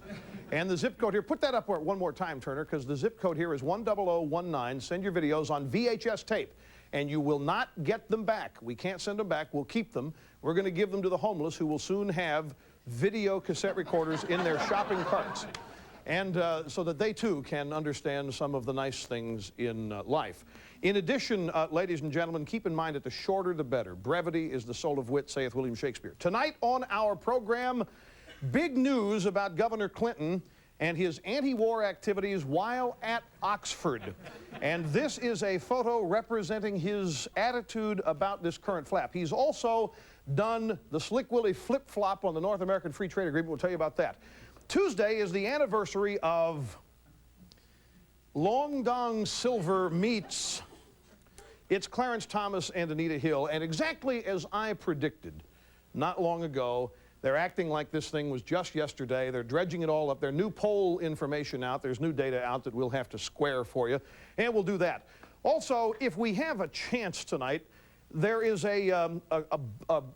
And the zip code here, put that up one more time, Turner, because the zip code here is 10019. Send your videos on VHS tape, and you will not get them back. We can't send them back. We'll keep them. We're going to give them to the homeless, who will soon have video cassette recorders in their shopping carts, and so that they too can understand some of the nice things in life. In addition, ladies and gentlemen, keep in mind that the shorter the better. Brevity is the soul of wit, saith William Shakespeare. Tonight on our program, big news about Governor Clinton and his anti-war activities while at Oxford. And this is a photo representing his attitude about this current flap. He's also done the Slick Willie flip-flop on the North American Free Trade Agreement. We'll tell you about that. Tuesday is the anniversary of Long Dong Silver meets it's Clarence Thomas and Anita Hill, and exactly as I predicted not long ago, they're acting like this thing was just yesterday. They're dredging it all up. There's new poll information out. There's new data out that we'll have to square for you, and we'll do that. Also, if we have a chance tonight, there is a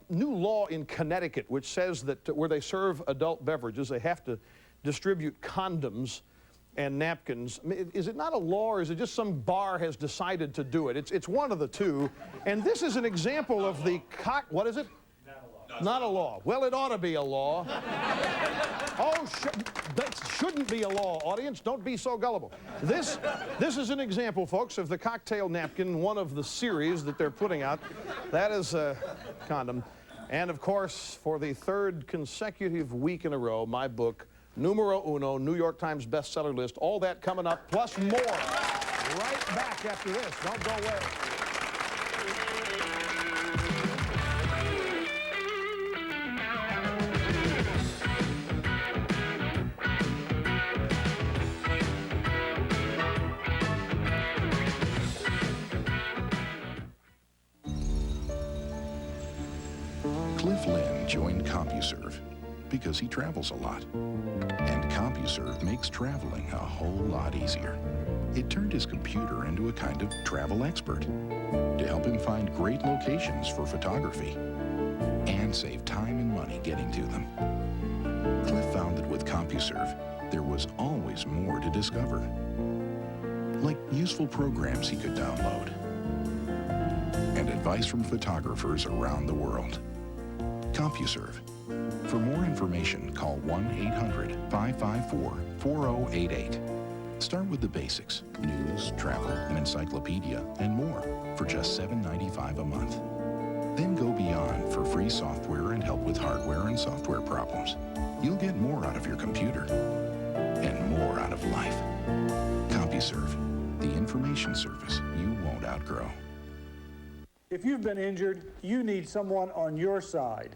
new law in Connecticut which says that where they serve adult beverages, they have to distribute condoms and napkins. Is it not a law, or is it just some bar has decided to do it? It's one of the two. And this is an example of the what is it? Not a law. Well, it ought to be a law. Oh, that shouldn't be a law, audience. Don't be so gullible. This is an example, folks, of the cocktail napkin, one of the series that they're putting out. That is a condom. And, of course, for the third consecutive week in a row, my book, Numero Uno, New York Times bestseller list, all that coming up, plus more. Right back after this. Don't go away. Cliff Lynn joined CompuServe because he travels a lot. And CompuServe makes traveling a whole lot easier. It turned his computer into a kind of travel expert to help him find great locations for photography and save time and money getting to them. Cliff found that with CompuServe, there was always more to discover, like useful programs he could download and advice from photographers around the world. CompuServe. For more information, call 1-800-554-4088. Start with the basics, news, travel, an encyclopedia, and more for just $7.95 a month. Then go beyond for free software and help with hardware and software problems. You'll get more out of your computer and more out of life. CompuServe, the information service you won't outgrow. If you've been injured, you need someone on your side.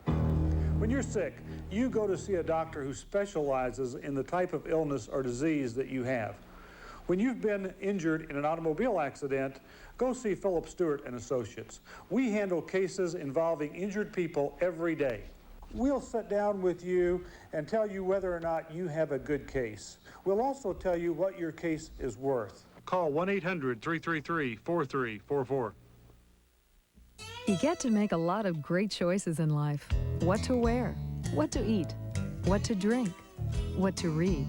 When you're sick, you go to see a doctor who specializes in the type of illness or disease that you have. When you've been injured in an automobile accident, go see Philip Stewart and Associates. We handle cases involving injured people every day. We'll sit down with you and tell you whether or not you have a good case. We'll also tell you what your case is worth. Call 1-800-333-4344. You get to make a lot of great choices in life. What to wear, what to eat, what to drink, what to read,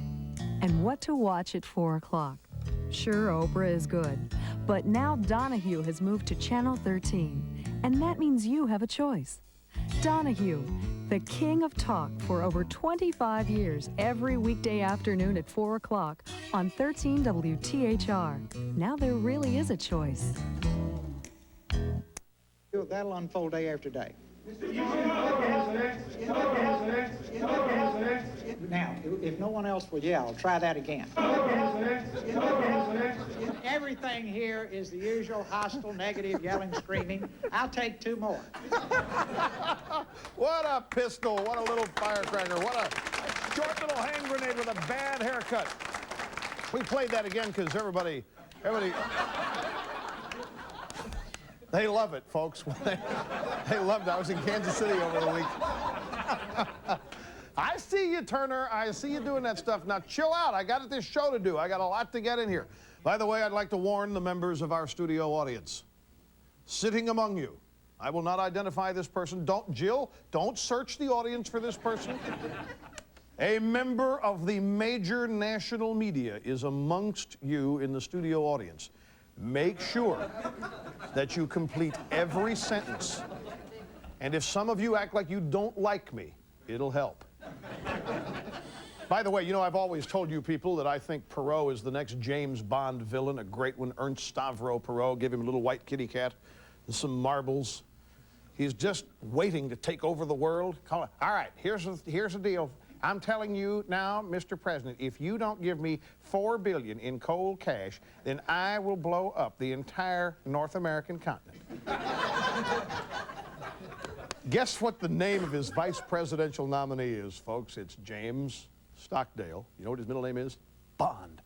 and what to watch at 4 o'clock. Sure, Oprah is good, but now Donahue has moved to Channel 13, and that means you have a choice. Donahue, the king of talk for over 25 years, every weekday afternoon at 4 o'clock on 13 WTHR. Now there really is a choice. That'll unfold day after day. Now, if no one else will yell, try that again. Everything here is the usual hostile, negative, yelling, screaming. I'll take 2 more. What a pistol, what a little firecracker, what a short little hand grenade with a bad haircut. We played that again because everybody They love it, folks. They loved it. I was in Kansas City over the week. I see you, Turner. I see you doing that stuff. Now, chill out. I got this show to do. I got a lot to get in here. By the way, I'd like to warn the members of our studio audience. Sitting among you, I will not identify this person. Jill, don't search the audience for this person. A member of the major national media is amongst you in the studio audience. Make sure that you complete every sentence. And if some of you act like you don't like me, it'll help. By the way, you know, I've always told you people that I think Perot is the next James Bond villain, a great one, Ernst Stavro Perot. Give him a little white kitty cat and some marbles. He's just waiting to take over the world. All right, here's the deal. I'm telling you now, Mr. President, if you don't give me $4 billion in cold cash, then I will blow up the entire North American continent. Guess what the name of his vice presidential nominee is, folks? It's James Stockdale. You know what his middle name is? Bond.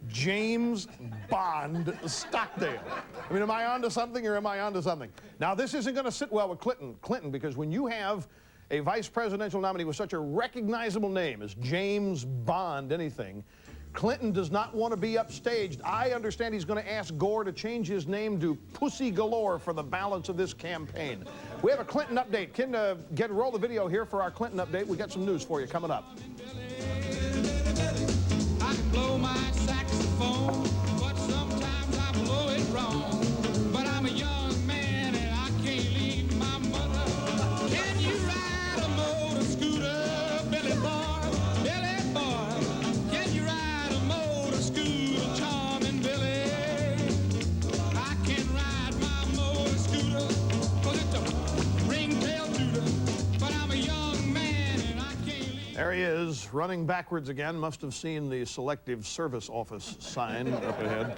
James Bond Stockdale. I mean, am I onto something or am I onto something? Now, this isn't going to sit well with Clinton, because when you have a vice presidential nominee with such a recognizable name as James Bond anything, Clinton does not want to be upstaged. I understand he's going to ask Gore to change his name to Pussy Galore for the balance of this campaign. We have a Clinton update. Can roll the video here for our Clinton update. We got some news for you coming up. I can blow my saxophone, but sometimes I blow it wrong. But I'm a young man and I can't leave my mother. Can you ride a motor scooter, Billy boy? Billy boy, can you ride a motor scooter, charming Billy? I can ride my motor scooter, 'cause it's a ringtail tooter. But I'm a young man and I can't leave. There he is, running backwards again. Must have seen the Selective Service Office sign up ahead.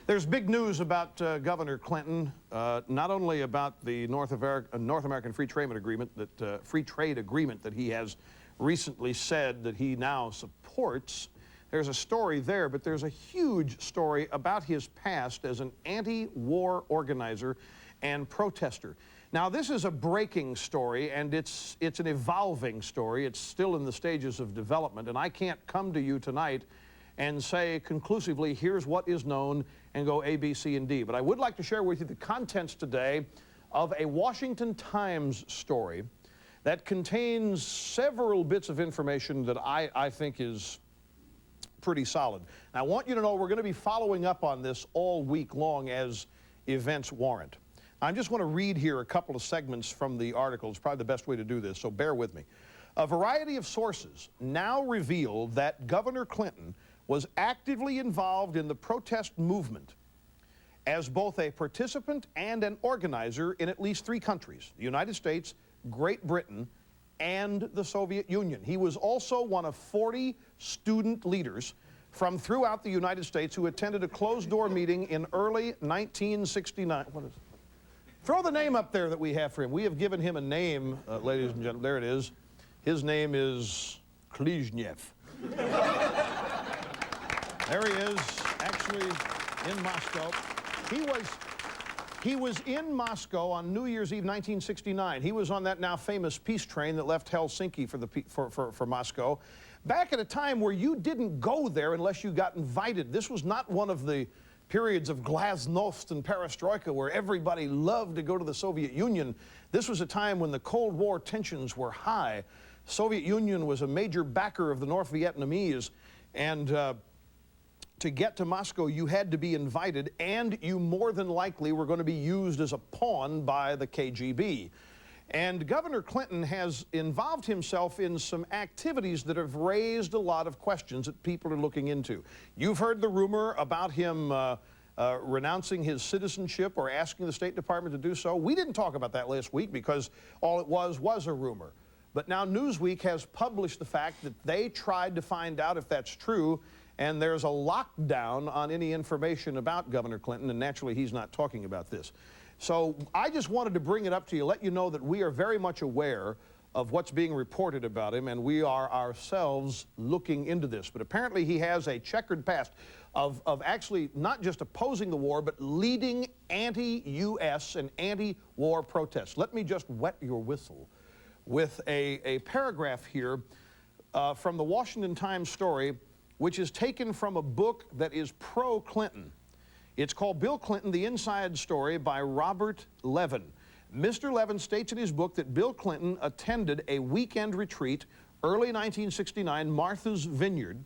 There's big news about Governor Clinton, not only about the North American Free Trade Agreement that he has recently said that he now supports. There's a story there, but there's a huge story about his past as an anti-war organizer and protester. Now, this is a breaking story, and it's an evolving story. It's still in the stages of development, and I can't come to you tonight and say conclusively, here's what is known, and go A, B, C, and D. But I would like to share with you the contents today of a Washington Times story that contains several bits of information that I think is pretty solid. Now, I want you to know we're going to be following up on this all week long as events warrant. I just want to read here a couple of segments from the article. It's probably the best way to do this, so bear with me. A variety of sources now reveal that Governor Clinton was actively involved in the protest movement as both a participant and an organizer in at least 3 countries: the United States, Great Britain, and the Soviet Union. He was also one of 40 student leaders from throughout the United States who attended a closed-door meeting in early 1969. What is it? Throw the name up there that we have for him. We have given him a name, ladies and gentlemen. There it is. His name is Klizhnev. There he is, actually in Moscow. He was in Moscow on New Year's Eve, 1969. He was on that now famous peace train that left Helsinki for Moscow. Back at a time where you didn't go there unless you got invited. This was not one of the periods of glasnost and perestroika where everybody loved to go to the Soviet Union. This was a time when the Cold War tensions were high. The Soviet Union was a major backer of the North Vietnamese, and to get to Moscow, you had to be invited, and you more than likely were going to be used as a pawn by the KGB. And Governor Clinton has involved himself in some activities that have raised a lot of questions that people are looking into. You've heard the rumor about him renouncing his citizenship or asking the State Department to do so. We didn't talk about that last week because all it was a rumor. But now Newsweek has published the fact that they tried to find out if that's true, and there's a lockdown on any information about Governor Clinton, and naturally he's not talking about this. So I just wanted to bring it up to you, let you know that we are very much aware of what's being reported about him, and we are ourselves looking into this. But apparently he has a checkered past of actually not just opposing the war, but leading anti-U.S. and anti-war protests. Let me just wet your whistle with a paragraph here from the Washington Times story, which is taken from a book that is pro-Clinton. It's called Bill Clinton, The Inside Story by Robert Levin. Mr. Levin states in his book that Bill Clinton attended a weekend retreat early 1969, Martha's Vineyard,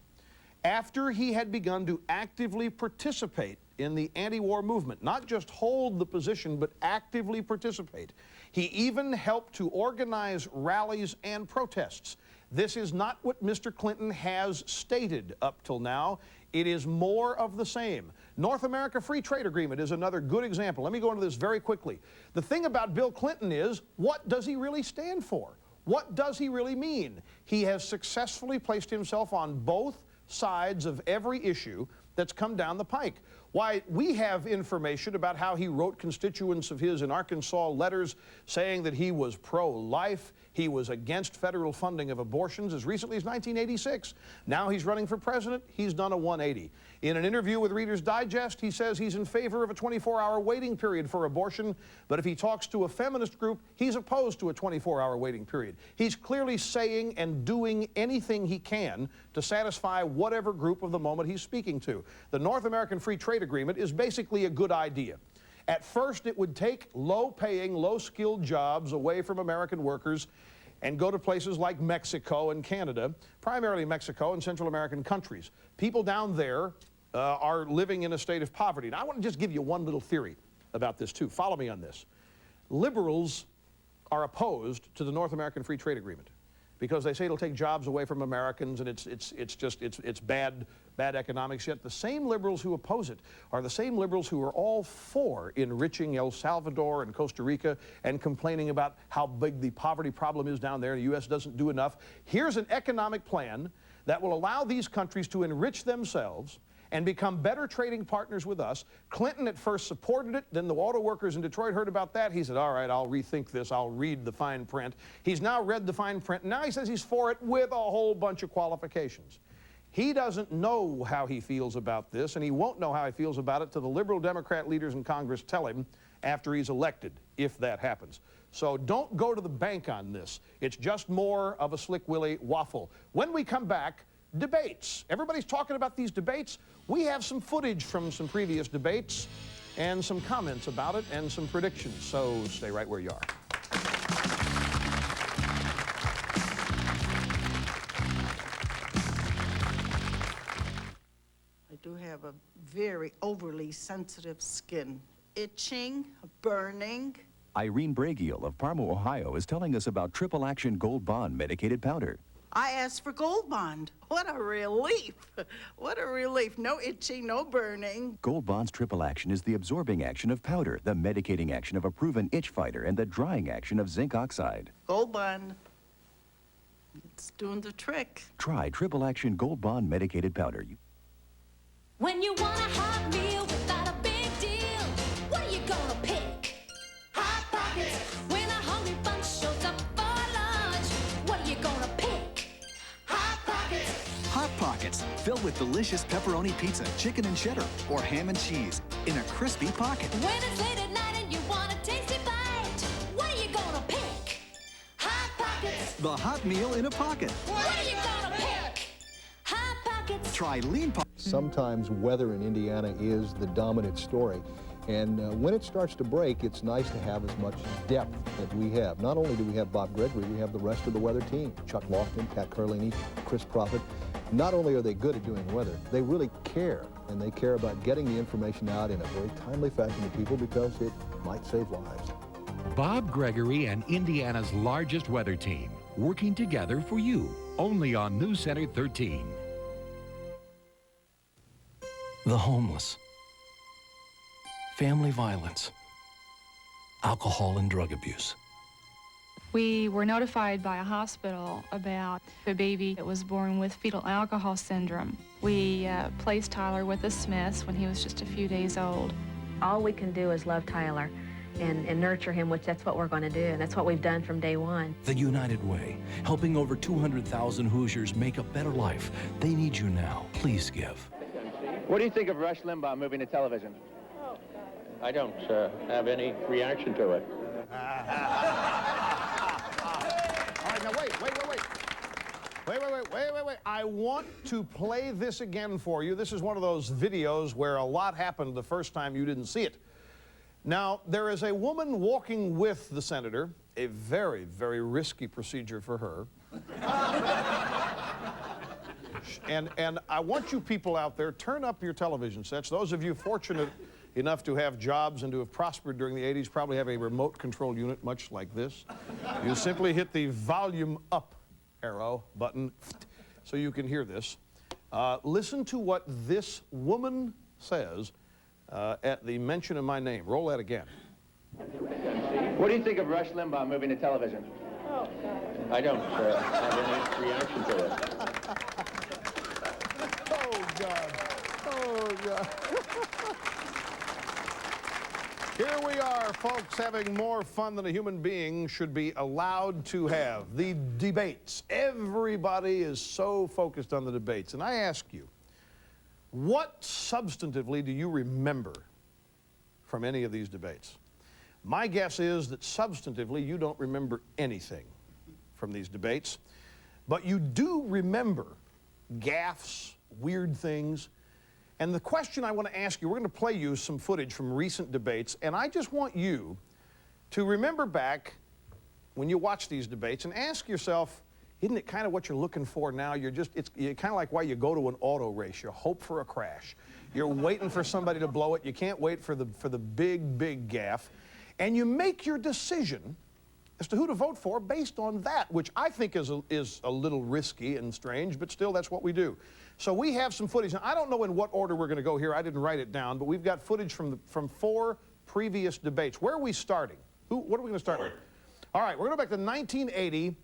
after he had begun to actively participate in the anti-war movement. Not just hold the position, but actively participate. He even helped to organize rallies and protests. This is not what Mr. Clinton has stated up till now. It is more of the same. North America Free Trade Agreement is another good example. Let me go into this very quickly. The thing about Bill Clinton is, what does he really stand for? What does he really mean? He has successfully placed himself on both sides of every issue that's come down the pike. Why, we have information about how he wrote constituents of his in Arkansas letters saying that he was pro-life, he was against federal funding of abortions as recently as 1986. Now he's running for president, he's done a 180. In an interview with Reader's Digest, he says he's in favor of a 24-hour waiting period for abortion, but if he talks to a feminist group, he's opposed to a 24-hour waiting period. He's clearly saying and doing anything he can to satisfy whatever group of the moment he's speaking to. The North American Free Trade Agreement is basically a good idea. At first, it would take low-paying, low-skilled jobs away from American workers and go to places like Mexico and Canada, primarily Mexico and Central American countries. People down there are living in a state of poverty. Now, I want to just give you one little theory about this, too. Follow me on this. Liberals are opposed to the North American Free Trade Agreement because they say it'll take jobs away from Americans and it's bad economics. Yet the same liberals who oppose it are the same liberals who are all for enriching El Salvador and Costa Rica and complaining about how big the poverty problem is down there and the U.S. doesn't do enough. Here's an economic plan that will allow these countries to enrich themselves and become better trading partners with us. Clinton at first supported it, then the auto workers in Detroit heard about that. He said, all right, I'll rethink this, I'll read the fine print. He's now read the fine print, and now he says he's for it with a whole bunch of qualifications. He doesn't know how he feels about this, and he won't know how he feels about it till the liberal Democrat leaders in Congress tell him after he's elected, if that happens. So don't go to the bank on this. It's just more of a Slick Willie waffle. When we come back, debates. Everybody's talking about these debates. We have some footage from some previous debates and some comments about it and some predictions. So stay right where you are. I do have a very overly sensitive skin. Itching, burning. Irene Bragiel of Parma, Ohio is telling us about Triple Action Gold Bond medicated powder. I asked for Gold Bond. What a relief. What a relief. No itching, no burning. Gold Bond's triple action is the absorbing action of powder, the medicating action of a proven itch fighter, and the drying action of zinc oxide. Gold Bond. It's doing the trick. Try Triple Action Gold Bond medicated powder. When you want a hot meal without a big deal, what are you gonna pick? Hot Pockets. When a hungry bunch shows up for lunch, what are you gonna pick? Hot Pockets. Hot Pockets, filled with delicious pepperoni pizza, chicken and cheddar, or ham and cheese in a crispy pocket. When it's late at night and you want a tasty bite, what are you gonna pick? Hot Pockets. The hot meal in a pocket. What are you gonna pick? Hot Pockets. Try Lean Pockets. Sometimes weather in Indiana is the dominant story. And when it starts to break, it's nice to have as much depth that we have. Not only do we have Bob Gregory, we have the rest of the weather team. Chuck Lofton, Pat Carlini, Chris Prophet. Not only are they good at doing weather, they really care. And they care about getting the information out in a very timely fashion to people because it might save lives. Bob Gregory and Indiana's largest weather team, working together for you, only on News Center 13. The homeless, family violence, alcohol and drug abuse. We were notified by a hospital about a baby that was born with fetal alcohol syndrome. We placed Tyler with the Smiths when he was just a few days old. All we can do is love Tyler and nurture him, which that's what we're going to do, and that's what we've done from day one. The United Way, helping over 200,000 Hoosiers make a better life. They need you now. Please give. What do you think of Rush Limbaugh moving to television? I don't have any reaction to it. All right, now wait. I want to play this again for you. This is one of those videos where a lot happened the first time you didn't see it. Now, there is a woman walking with the senator, a very, very risky procedure for her. And I want you people out there, turn up your television sets. Those of you fortunate enough to have jobs and to have prospered during the 80s probably have a remote control unit much like this. You simply hit the volume up arrow button so you can hear this. Listen to what this woman says at the mention of my name. Roll that again. What do you think of Rush Limbaugh moving to television? I don't have any reaction to it. Oh, God. Oh, God. Here we are, folks, having more fun than a human being should be allowed to have. The debates. Everybody is so focused on the debates. And I ask you, what substantively do you remember from any of these debates? My guess is that substantively you don't remember anything from these debates, but you do remember gaffes, weird things. And the question I want to ask you, we're going to play you some footage from recent debates, and I just want you to remember back when you watch these debates and ask yourself, isn't it kind of what you're looking for now? You're kind of like why you go to an auto race. You hope for a crash. You're waiting for somebody to blow it. You can't wait for the big, big gaffe. And you make your decision as to who to vote for based on that, which I think is a little risky and strange, but still that's what we do. So we have some footage. Now, I don't know in what order we're going to go here. I didn't write it down, but we've got footage from 4 previous debates. Where are we starting? What are we going to start with? All right, we're going to go back to 1980,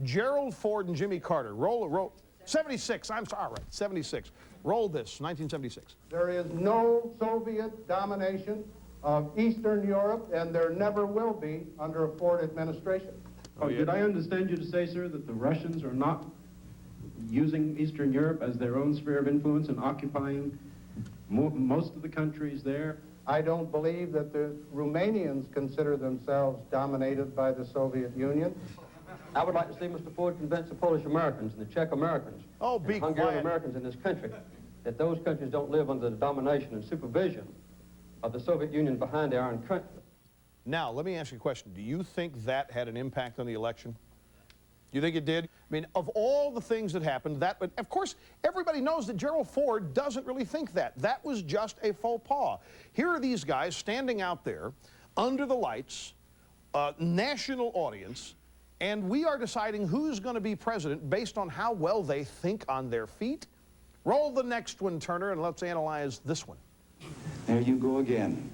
Gerald Ford and Jimmy Carter. Roll. 76, I'm sorry, all right, 76. Roll this, 1976. There is no Soviet domination of Eastern Europe, and there never will be under a Ford administration. Oh, did I understand you to say, sir, that the Russians are not using Eastern Europe as their own sphere of influence and occupying most of the countries there? I don't believe that the Romanians consider themselves dominated by the Soviet Union. I would like to see Mr. Ford convince the Polish Americans and the Czech Americans and Hungarian Americans in this country that those countries don't live under the domination and supervision of the Soviet Union behind the Iron Curtain. Now, let me ask you a question. Do you think that had an impact on the election? Do you think it did? I mean, of all the things that happened, but of course, everybody knows that Gerald Ford doesn't really think that. That was just a faux pas. Here are these guys standing out there under the lights, national audience, and we are deciding who's going to be president based on how well they think on their feet. Roll the next one, Turner, and let's analyze this one. There you go again.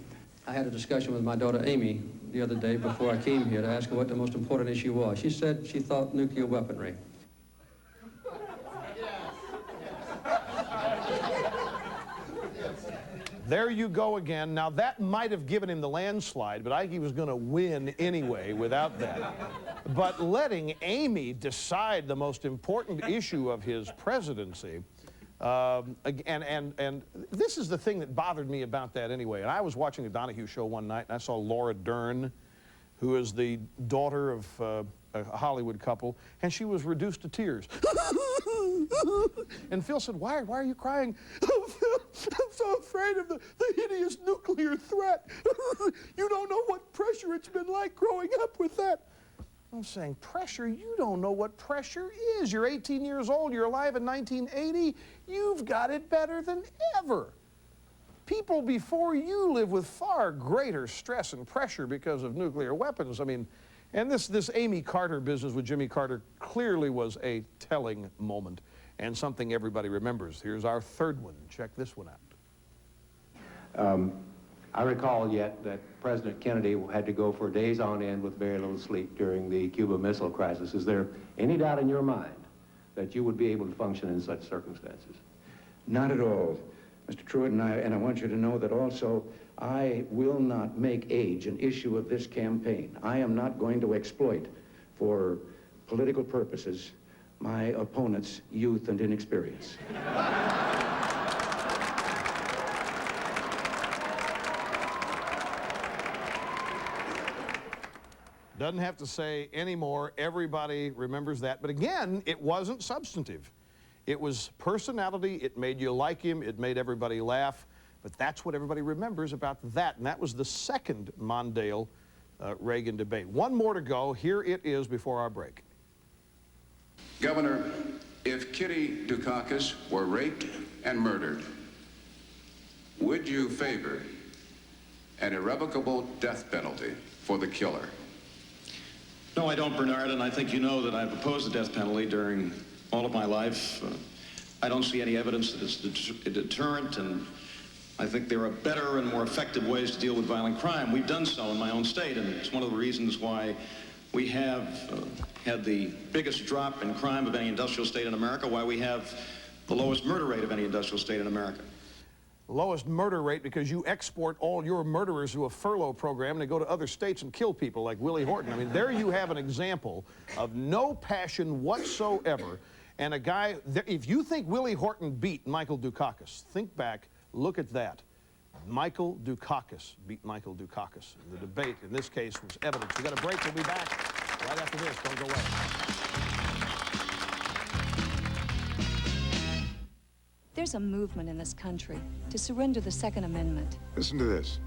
I had a discussion with my daughter Amy the other day before I came here to ask her what the most important issue was. She said she thought nuclear weaponry. There you go again. Now, that might have given him the landslide, but I think he was going to win anyway without that. But letting Amy decide the most important issue of his presidency, and this is the thing that bothered me about that anyway. And I was watching the Donahue show one night, and I saw Laura Dern, who is the daughter of a Hollywood couple, and she was reduced to tears. And Phil said, why are you crying? Oh, Phil, I'm so afraid of the hideous nuclear threat. You don't know what pressure it's been like growing up with that. I'm saying, pressure? You don't know what pressure is. You're 18 years old. You're alive in 1980. You've got it better than ever. People before you live with far greater stress and pressure because of nuclear weapons. I mean, and this Amy Carter business with Jimmy Carter clearly was a telling moment and something everybody remembers. Here's our third one. Check this one out. I recall yet that President Kennedy had to go for days on end with very little sleep during the Cuba Missile Crisis. Is there any doubt in your mind that you would be able to function in such circumstances? Not at all. Mr. Truitt, and I want you to know that also I will not make age an issue of this campaign. I am not going to exploit for political purposes my opponent's youth and inexperience. Doesn't have to say any more. Everybody remembers that. But again, it wasn't substantive. It was personality. It made you like him. It made everybody laugh. But that's what everybody remembers about that. And that was the second Mondale-Reagan debate. One more to go. Here it is before our break. Governor, if Kitty Dukakis were raped and murdered, would you favor an irrevocable death penalty for the killer? No, I don't, Bernard, and I think you know that I've opposed the death penalty during all of my life. I don't see any evidence that it's a deterrent, and I think there are better and more effective ways to deal with violent crime. We've done so in my own state, and it's one of the reasons why we have had the biggest drop in crime of any industrial state in America, why we have the lowest murder rate of any industrial state in America. Lowest murder rate because you export all your murderers to a furlough program and they go to other states and kill people like Willie Horton. I mean, there you have an example of no passion whatsoever. And a guy, if you think Willie Horton beat Michael Dukakis, think back, look at that. Michael Dukakis beat Michael Dukakis. The debate in this case was evidence. We got a break. We'll be back right after this. Don't go away. There's a movement in this country to surrender the Second Amendment. Listen to this.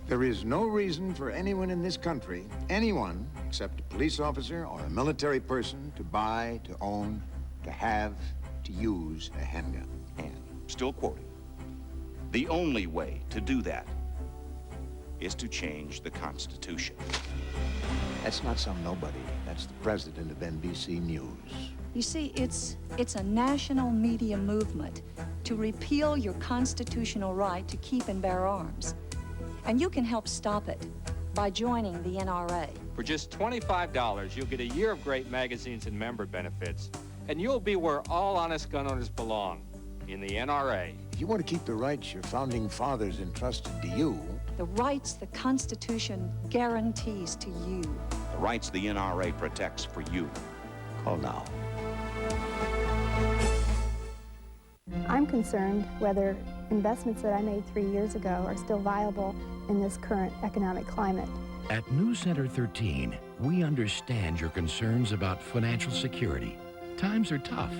There is no reason for anyone in this country, anyone except a police officer or a military person, to buy, to own, to have, to use a handgun. And, still quoting, the only way to do that is to change the Constitution. That's not some nobody. That's the president of NBC News. You see, it's a national media movement to repeal your constitutional right to keep and bear arms. And you can help stop it by joining the NRA. For just $25, you'll get a year of great magazines and member benefits, and you'll be where all honest gun owners belong, in the NRA. If you want to keep the rights your founding fathers entrusted to you, the rights the Constitution guarantees to you. The rights the NRA protects for you. Call now. I'm concerned whether investments that I made 3 years ago are still viable in this current economic climate. At News Center 13, we understand your concerns about financial security. Times are tough.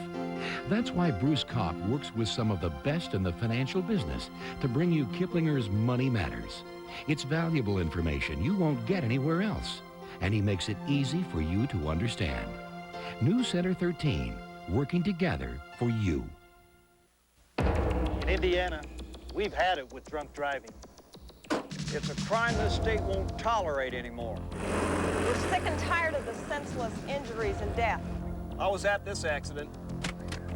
That's why Bruce Kopp works with some of the best in the financial business to bring you Kiplinger's Money Matters. It's valuable information you won't get anywhere else, and he makes it easy for you to understand. News Center 13, working together for you. In Indiana, we've had it with drunk driving. It's a crime this state won't tolerate anymore. We're sick and tired of the senseless injuries and death. I was at this accident,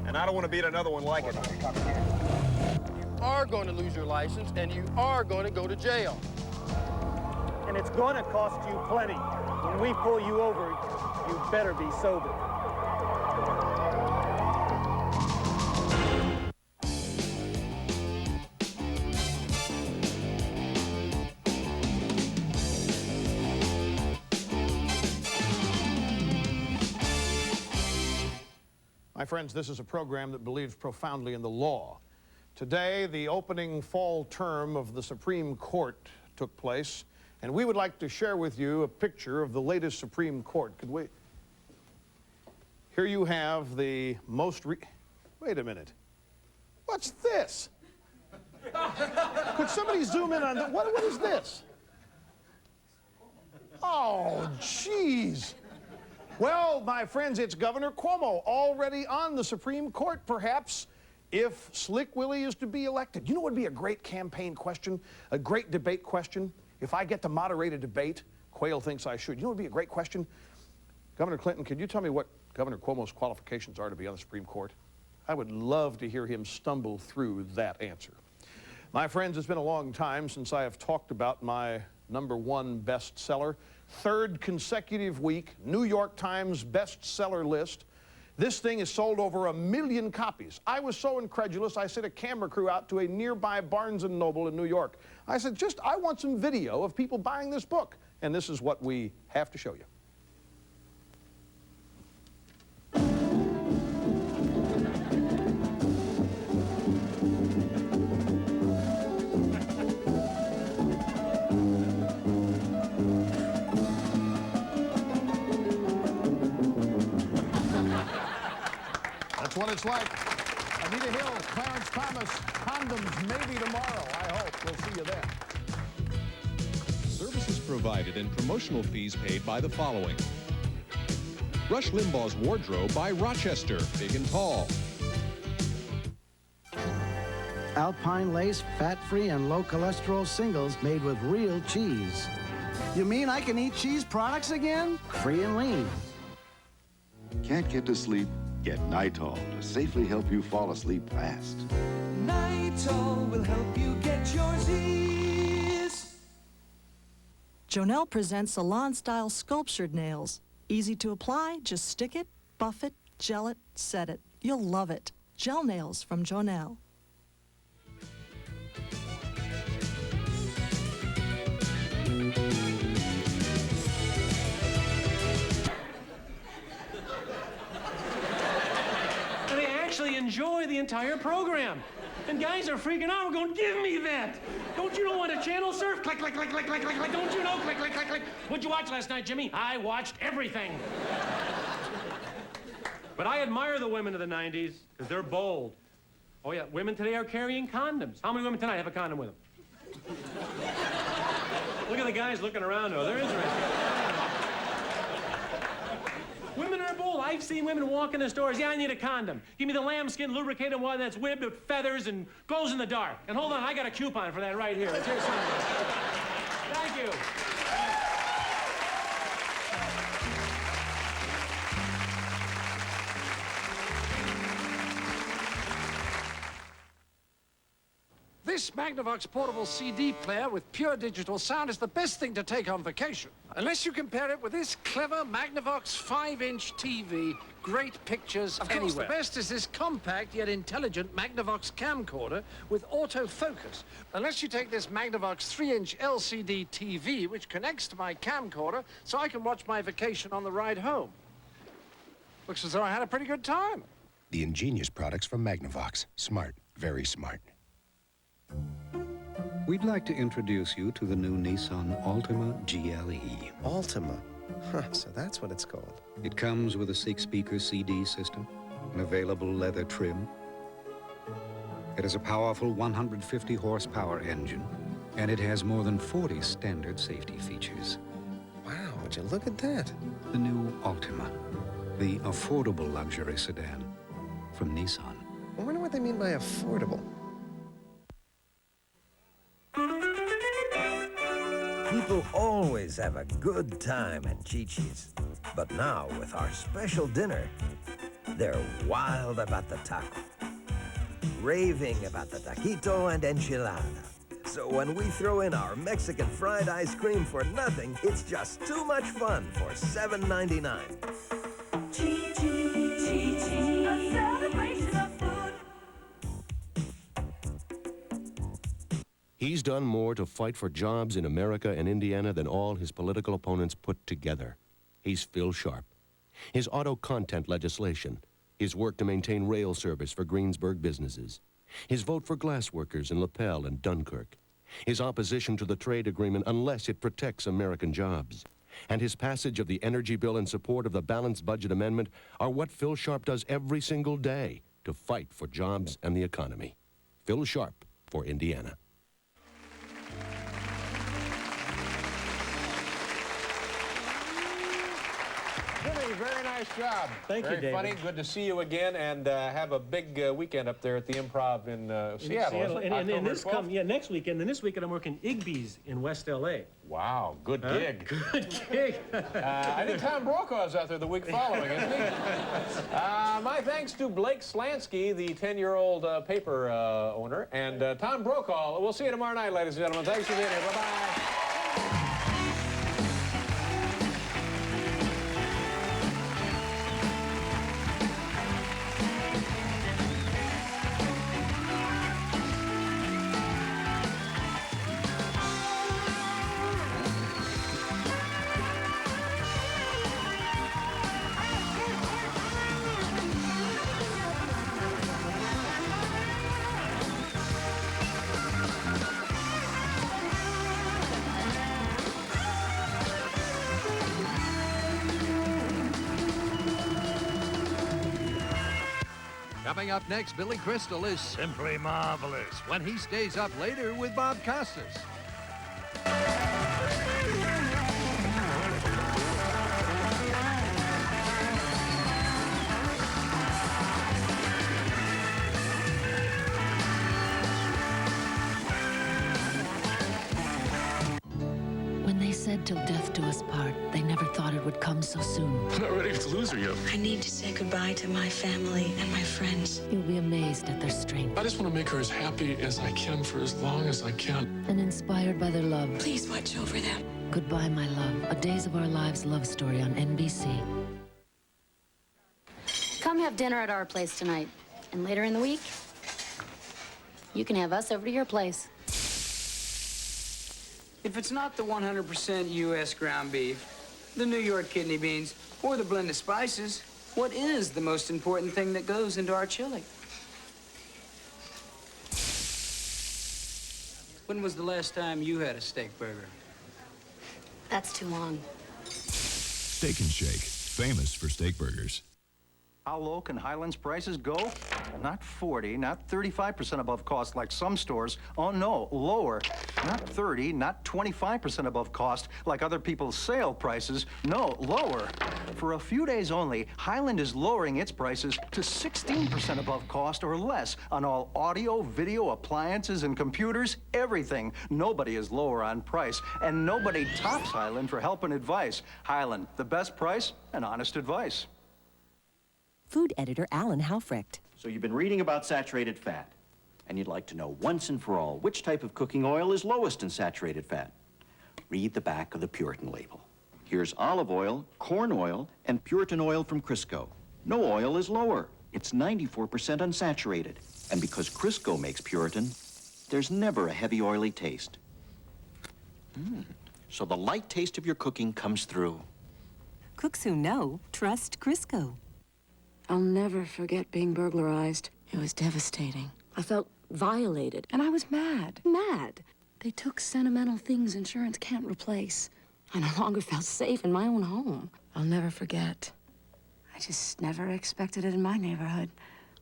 and I don't want to be at another one like it. You are going to lose your license, and you are going to go to jail. And it's going to cost you plenty. When we pull you over, you better be sober. My friends, this is a program that believes profoundly in the law. Today, the opening fall term of the Supreme Court took place, and we would like to share with you a picture of the latest Supreme Court. Could we? Here you have the most wait a minute. What's this? Could somebody zoom in on that? What is this? Oh, jeez. Well, my friends, it's Governor Cuomo already on the Supreme Court, perhaps, if Slick Willie is to be elected. You know what would be a great campaign question, a great debate question? If I get to moderate a debate, Quayle thinks I should. You know what would be a great question? Governor Clinton, could you tell me what Governor Cuomo's qualifications are to be on the Supreme Court? I would love to hear him stumble through that answer. My friends, it's been a long time since I have talked about my #1 bestseller. 3rd consecutive week, New York Times bestseller list, This thing has sold over 1 million copies. I was so incredulous, I sent a camera crew out to a nearby Barnes & Noble in New York. I said, I want some video of people buying this book. And this is what we have to show you. That's what it's like. Anita Hill, Clarence Thomas, condoms maybe tomorrow, I hope. We'll see you then. Services provided and promotional fees paid by the following. Rush Limbaugh's Wardrobe by Rochester, big and tall. Alpine lace, fat-free and low cholesterol singles made with real cheese. You mean I can eat cheese products again? Free and lean. Can't get to sleep? Get Nitol to safely help you fall asleep fast. Nitol will help you get yoursies. Jonelle presents salon-style sculptured nails. Easy to apply, just stick it, buff it, gel it, set it. You'll love it. Gel nails from Jonelle. They actually enjoy the entire program. And guys are freaking out. We're going, give me that. Don't you know what a channel surf? Click, click, click, click, click, click, click. Don't you know? Click, click, click, click. What'd you watch last night, Jimmy? I watched everything. But I admire the women of the 90s because they're bold. Oh, yeah, women today are carrying condoms. How many women tonight have a condom with them? Look at the guys looking around, though. They're interested. Women are bold. I've seen women walk in the stores. Yeah, I need a condom. Give me the lambskin lubricated one that's whipped with feathers and glows in the dark. And hold on, I got a coupon for that right here. It's here somewhere. Thank you. This Magnavox portable CD player with pure digital sound is the best thing to take on vacation. Unless you compare it with this clever Magnavox 5-inch TV, great pictures anywhere. Of course, the best is this compact yet intelligent Magnavox camcorder with autofocus. Unless you take this Magnavox 3-inch LCD TV, which connects to my camcorder, so I can watch my vacation on the ride home. Looks as though I had a pretty good time. The ingenious products from Magnavox. Smart, very smart. We'd like to introduce you to the new Nissan Altima GLE. Altima? Huh, so that's what it's called. It comes with a 6-speaker CD system, an available leather trim. It has a powerful 150 horsepower engine, and it has more than 40 standard safety features. Wow, would you look at that? The new Altima, the affordable luxury sedan from Nissan. I wonder what they mean by affordable. People always have a good time at Chi-Chi's. But now, with our special dinner, they're wild about the taco, raving about the taquito and enchilada. So when we throw in our Mexican fried ice cream for nothing, it's just too much fun for $7.99. Chi-Chi, a celebration of food. He's done more to fight for jobs in America and Indiana than all his political opponents put together. He's Phil Sharp. His auto content legislation, his work to maintain rail service for Greensburg businesses, his vote for glass workers in Lapel and Dunkirk, his opposition to the trade agreement unless it protects American jobs, and his passage of the energy bill in support of the balanced budget amendment are what Phil Sharp does every single day to fight for jobs and the economy. Phil Sharp for Indiana. Jimmy, very nice job. Thank you, Very David. funny. Good to see you again, and have a big weekend up there at the Improv in Seattle. And this October 12th? next weekend. And this weekend I'm working Igby's in West L.A. Wow, good gig. Good gig. I think Tom Brokaw's out there the week following, isn't he? My thanks to Blake Slansky, the 10-year-old paper owner, and Tom Brokaw. We'll see you tomorrow night, ladies and gentlemen. Thanks for being here. Bye-bye. Coming up next, Billy Crystal is simply marvelous when he stays up later with Bob Costas. When they said till death do us part, they never thought it would come so soon. I'm not ready to lose her yet. I need to say goodbye to my family and my friends. You'll be amazed at their strength. I just want to make her as happy as I can for as long as I can. And inspired by their love. Please watch over them. Goodbye, my love. A Days of Our Lives love story on NBC. Come have dinner at our place tonight. And later in the week, you can have us over to your place. If it's not the 100% U.S. ground beef, the New York kidney beans, or the blend of spices, what is the most important thing that goes into our chili? When was the last time you had a steak burger? That's too long. Steak and Shake, famous for steak burgers. How low can Highland's prices go? Not 40, not 35% above cost like some stores. Oh no, lower. Not 30, not 25% above cost like other people's sale prices. No, lower. For a few days only, Highland is lowering its prices to 16% above cost or less on all audio, video, appliances, and computers, everything. Nobody is lower on price, and nobody tops Highland for help and advice. Highland, the best price and honest advice. Food editor Alan Haufrecht. So you've been reading about saturated fat, and you'd like to know once and for all which type of cooking oil is lowest in saturated fat. Read the back of the Puritan label. Here's olive oil, corn oil, and Puritan oil from Crisco. No oil is lower. It's 94% unsaturated. And because Crisco makes Puritan, there's never a heavy oily taste. So the light taste of your cooking comes through. Cooks who know, trust Crisco. I'll never forget being burglarized. It was devastating. I felt violated, and I was mad. Mad. They took sentimental things insurance can't replace. I no longer felt safe in my own home. I'll never forget. I just never expected it in my neighborhood.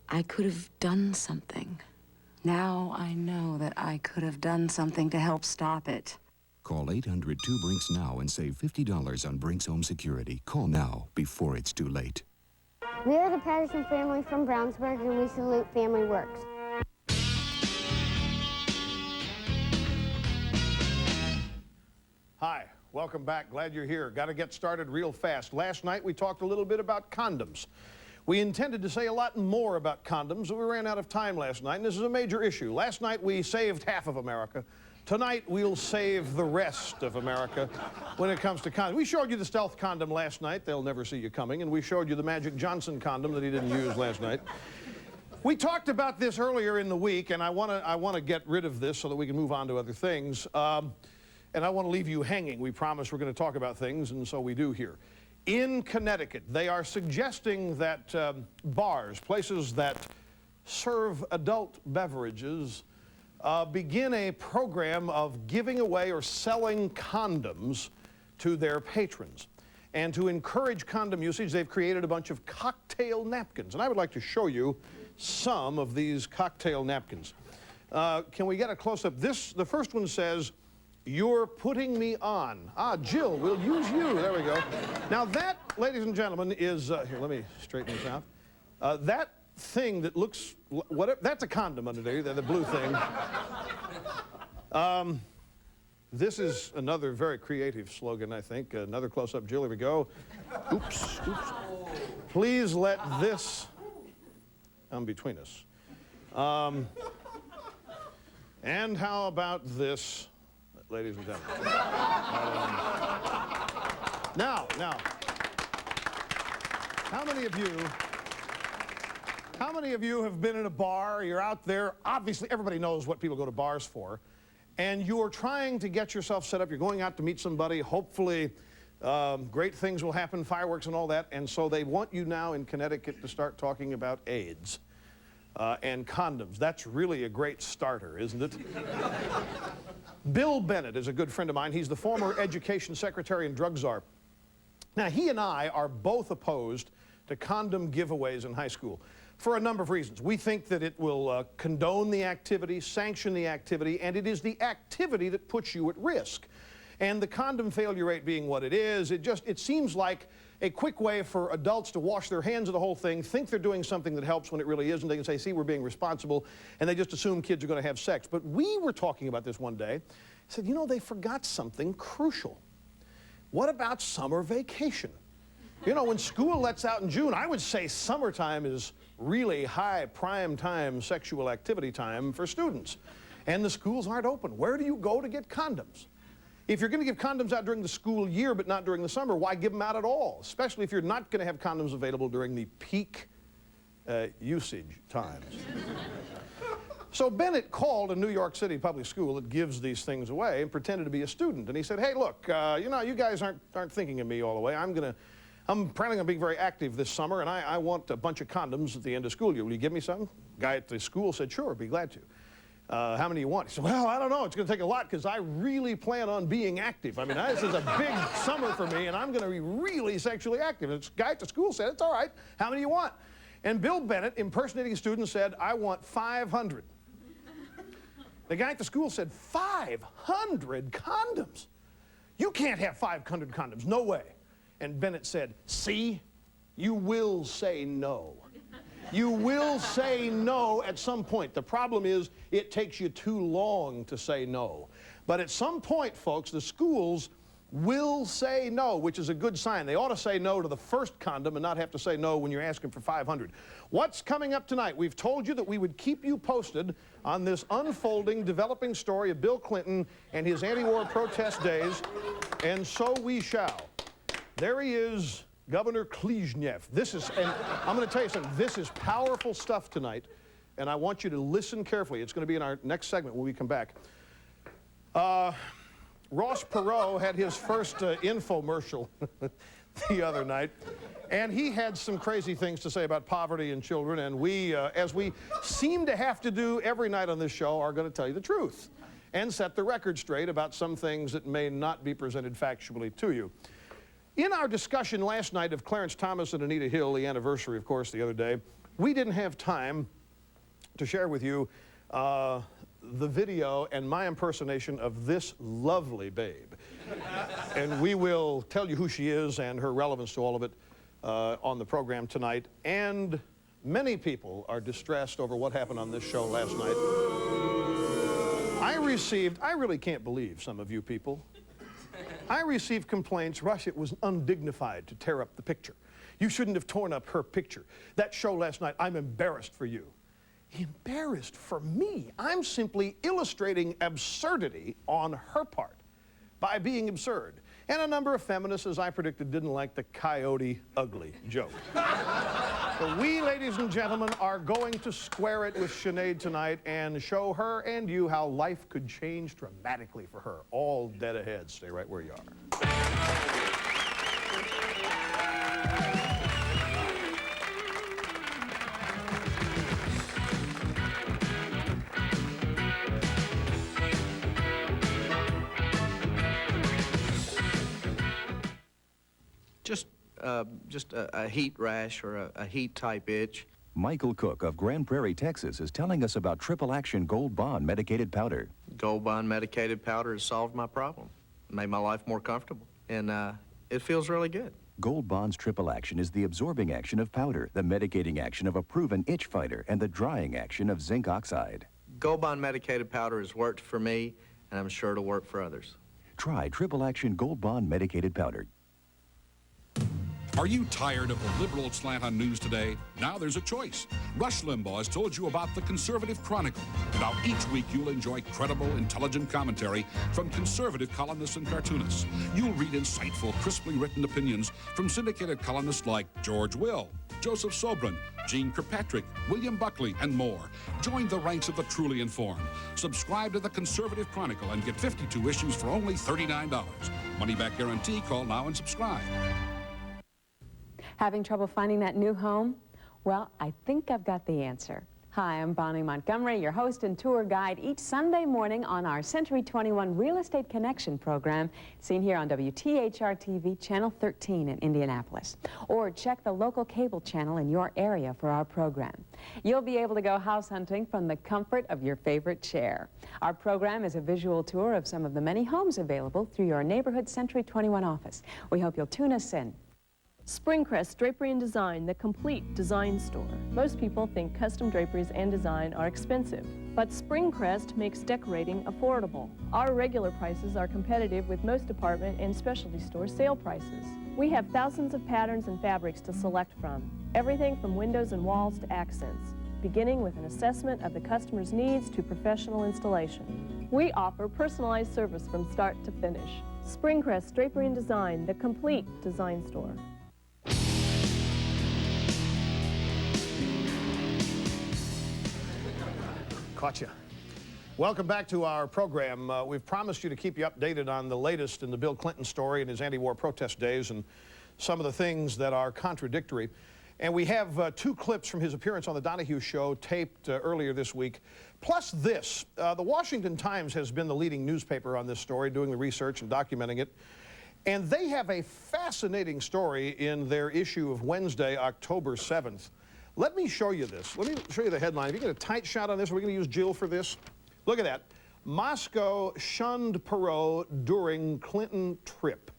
I could have done something. Now I know that I could have done something to help stop it. Call 800-2-BRINKS now and save $50 on Brinks Home Security. Call now before it's too late. We are the Patterson family from Brownsburg, and we salute Family Works. Hi, welcome back. Glad you're here. Got to get started real fast. Last night we talked a little bit about condoms. We intended to say a lot more about condoms, but we ran out of time last night, and this is a major issue. Last night we saved half of America. Tonight, we'll save the rest of America when it comes to condoms. We showed you the stealth condom last night. They'll never see you coming. And we showed you the Magic Johnson condom that he didn't use last night. We talked about this earlier in the week, and I want to get rid of this so that we can move on to other things. And I want to leave you hanging. We promised we're going to talk about things, and so we do here. In Connecticut, they are suggesting that bars, places that serve adult beverages, begin a program of giving away or selling condoms to their patrons. And to encourage condom usage, they've created a bunch of cocktail napkins. And I would like to show you some of these cocktail napkins. Can we get a close-up? The first one says, "You're putting me on." Ah, Jill, we'll use you. There we go. Now that, ladies and gentlemen, is, here, let me straighten this out. That thing that looks, whatever, that's a condom under there, the blue thing. This is another very creative slogan, I think. Another close-up, Jill, here we go. Oops, oops. Please let this come between us. And how about this, ladies and gentlemen? Now, how many of you have been in a bar? You're out there. Obviously, everybody knows what people go to bars for. And you're trying to get yourself set up. You're going out to meet somebody. Hopefully, great things will happen, fireworks and all that. And so they want you now in Connecticut to start talking about AIDS and condoms. That's really a great starter, isn't it? Bill Bennett is a good friend of mine. He's the former education secretary and drug czar. Now, he and I are both opposed to condom giveaways in high school. for a number of reasons. We think that it will condone the activity, sanction the activity, and it is the activity that puts you at risk. And the condom failure rate being what it is, it seems like a quick way for adults to wash their hands of the whole thing, think they're doing something that helps when it really isn't. They can say, see, we're being responsible, and they just assume kids are going to have sex. But we were talking about this one day, said, you know, they forgot something crucial. What about summer vacation? You know, when school lets out in June, I would say summertime is really high prime time sexual activity time for students. And the schools aren't open. Where do you go to get condoms? If you're going to give condoms out during the school year but not during the summer, why give them out at all? Especially if you're not going to have condoms available during the peak usage times. So Bennett called a New York City public school that gives these things away and pretended to be a student. And he said, hey, look, you know, you guys aren't thinking of me all the way. I'm planning on being very active this summer, and I want a bunch of condoms at the end of school year. Will you give me some? Guy at the school said, sure, be glad to. How many do you want? He said, well, I don't know. It's going to take a lot because I really plan on being active. I mean, this is a big summer for me, and I'm going to be really sexually active. And the guy at the school said, it's all right. How many do you want? And Bill Bennett, impersonating a student, said, I want 500. The guy at the school said, 500 condoms? You can't have 500 condoms. No way. And Bennett said, see, you will say no. You will say no at some point. The problem is it takes you too long to say no. But at some point, folks, the schools will say no, which is a good sign. They ought to say no to the first condom and not have to say no when you're asking for 500. What's coming up tonight? We've told you that we would keep you posted on this unfolding, developing story of Bill Clinton and his anti-war protest days, and so we shall. There he is, Governor Klizhnev. And I'm going to tell you something, this is powerful stuff tonight, and I want you to listen carefully. It's going to be in our next segment when we come back. Ross Perot had his first infomercial the other night, and he had some crazy things to say about poverty and children, and we, as we seem to have to do every night on this show, are going to tell you the truth and set the record straight about some things that may not be presented factually to you. In our discussion last night of Clarence Thomas and Anita Hill, the anniversary, of course, the other day, we didn't have time to share with you the video and my impersonation of this lovely babe. And we will tell you who she is and her relevance to all of it on the program tonight. And many people are distressed over what happened on this show last night. I really can't believe some of you people. I received complaints, Rush, it was undignified to tear up the picture. You shouldn't have torn up her picture. That show last night, I'm embarrassed for you. Embarrassed for me? I'm simply illustrating absurdity on her part by being absurd. And a number of feminists, as I predicted, didn't like the coyote ugly joke. So we, ladies and gentlemen, are going to square it with Sinead tonight and show her and you how life could change dramatically for her. All dead ahead. Stay right where you are. Just a heat rash or a heat-type itch. Michael Cook of Grand Prairie, Texas, is telling us about Triple Action Gold Bond Medicated Powder. Gold Bond medicated powder has solved my problem, made my life more comfortable, and it feels really good. Gold Bond's Triple Action is the absorbing action of powder, the medicating action of a proven itch fighter, and the drying action of zinc oxide. Gold Bond medicated powder has worked for me, and I'm sure it'll work for others. Try Triple Action Gold Bond Medicated Powder. Are you tired of the liberal slant on news today? Now there's a choice. Rush Limbaugh has told you about the Conservative Chronicle. Now each week you'll enjoy credible, intelligent commentary from conservative columnists and cartoonists. You'll read insightful, crisply written opinions from syndicated columnists like George Will, Joseph Sobran, Gene Kirkpatrick, William Buckley, and more. Join the ranks of the truly informed. Subscribe to the Conservative Chronicle and get 52 issues for only $39. Money back guarantee. Call now and subscribe. Having trouble finding that new home? Well, I think I've got the answer. Hi, I'm Bonnie Montgomery, your host and tour guide each Sunday morning on our Century 21 Real Estate Connection program, seen here on WTHR TV, Channel 13 in Indianapolis. Or check the local cable channel in your area for our program. You'll be able to go house hunting from the comfort of your favorite chair. Our program is a visual tour of some of the many homes available through your neighborhood Century 21 office. We hope you'll tune us in. Springcrest Drapery and Design, the complete design store. Most people think custom draperies and design are expensive, but Springcrest makes decorating affordable. Our regular prices are competitive with most department and specialty store sale prices. We have thousands of patterns and fabrics to select from, everything from windows and walls to accents, beginning with an assessment of the customer's needs to professional installation. We offer personalized service from start to finish. Springcrest Drapery and Design, the complete design store. Gotcha. Welcome back to our program. We've promised you to keep you updated on the latest in the Bill Clinton story and his anti-war protest days and some of the things that are contradictory. And we have two clips from his appearance on the Donahue Show taped earlier this week. Plus this, the Washington Times has been the leading newspaper on this story, doing the research and documenting it. And they have a fascinating story in their issue of Wednesday, October 7th. Let me show you this. Let me show you the headline. If you get a tight shot on this, we're going to use Jill for this. Look at that. Moscow shunned Perot during Clinton trip.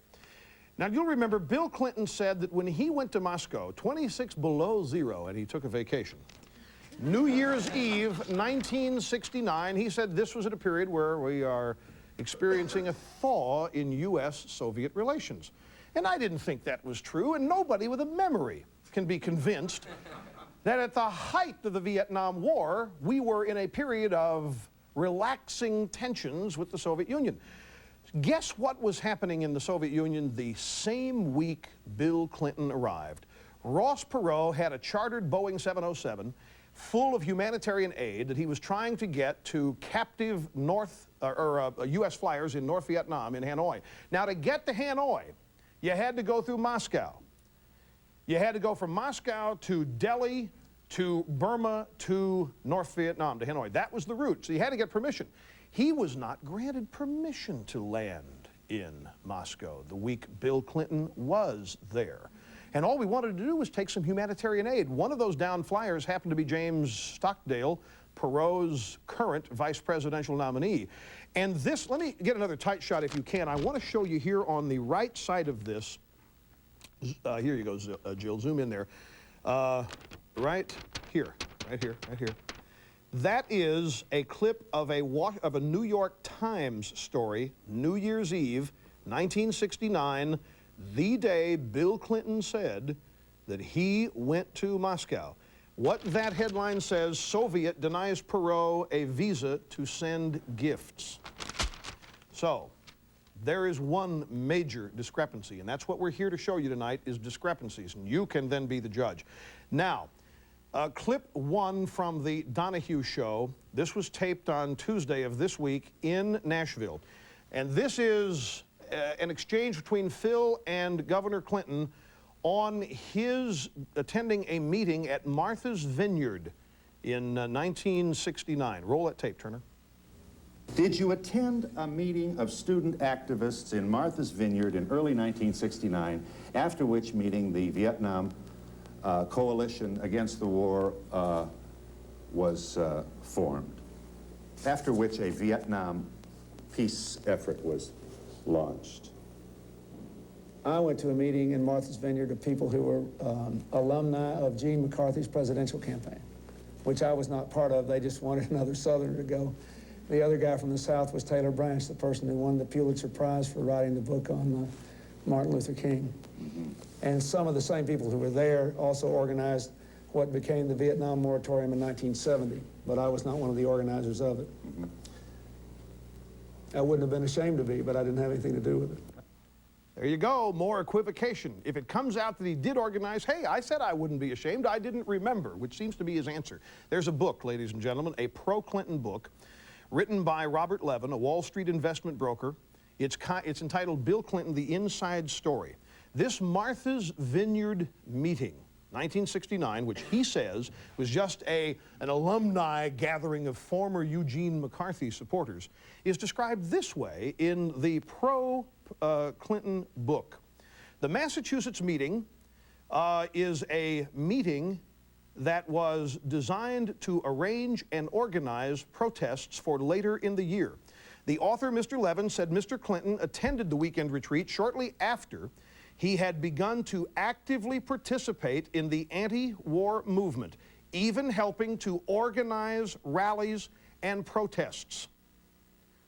Now, you'll remember Bill Clinton said that when he went to Moscow, 26 below zero, and he took a vacation. New Year's Eve, 1969, he said this was at a period where we are experiencing a thaw in U.S.-Soviet relations. And I didn't think that was true, and nobody with a memory can be convinced that at the height of the Vietnam War, we were in a period of relaxing tensions with the Soviet Union. Guess what was happening in the Soviet Union the same week Bill Clinton arrived? Ross Perot had a chartered Boeing 707 full of humanitarian aid that he was trying to get to captive U.S. flyers in North Vietnam, in Hanoi. Now, to get to Hanoi, you had to go through Moscow. You had to go from Moscow to Delhi, to Burma, to North Vietnam, to Hanoi. That was the route, so you had to get permission. He was not granted permission to land in Moscow the week Bill Clinton was there. And all we wanted to do was take some humanitarian aid. One of those down flyers happened to be James Stockdale, Perot's current vice presidential nominee. And this, let me get another tight shot if you can. I want to show you here on the right side of this. Here you go, Jill, zoom in there. Right here. That is a clip of a New York Times story, New Year's Eve, 1969, the day Bill Clinton said that he went to Moscow. What that headline says, Soviet denies Perot a visa to send gifts. So, there is one major discrepancy, and that's what we're here to show you tonight, is discrepancies, and you can then be the judge. Now, clip one from the Donahue Show. This was taped on Tuesday of this week in Nashville. And this is an exchange between Phil and Governor Clinton on his attending a meeting at Martha's Vineyard in 1969. Roll that tape, Turner. Did you attend a meeting of student activists in Martha's Vineyard in early 1969, after which meeting the Vietnam Coalition Against the War was formed, after which a Vietnam peace effort was launched? I went to a meeting in Martha's Vineyard of people who were alumni of Gene McCarthy's presidential campaign, which I was not part of. They just wanted another Southerner to go. The other guy from the South was Taylor Branch, the person who won the Pulitzer Prize for writing the book on Martin Luther King. And some of the same people who were there also organized what became the Vietnam moratorium in 1970, but I was not one of the organizers of it. I wouldn't have been ashamed to be, but I didn't have anything to do with it. There you go, more equivocation. If it comes out that he did organize, hey, I said I wouldn't be ashamed, I didn't remember, which seems to be his answer. There's a book, ladies and gentlemen, a pro-Clinton book, written by Robert Levin, a Wall Street investment broker. It's entitled Bill Clinton, The Inside Story. This Martha's Vineyard meeting, 1969, which he says was just an alumni gathering of former Eugene McCarthy supporters, is described this way in the pro-Clinton book. The Massachusetts meeting is a meeting that was designed to arrange and organize protests for later in the year. The author, Mr. Levin, said Mr. Clinton attended the weekend retreat shortly after he had begun to actively participate in the anti-war movement, even helping to organize rallies and protests,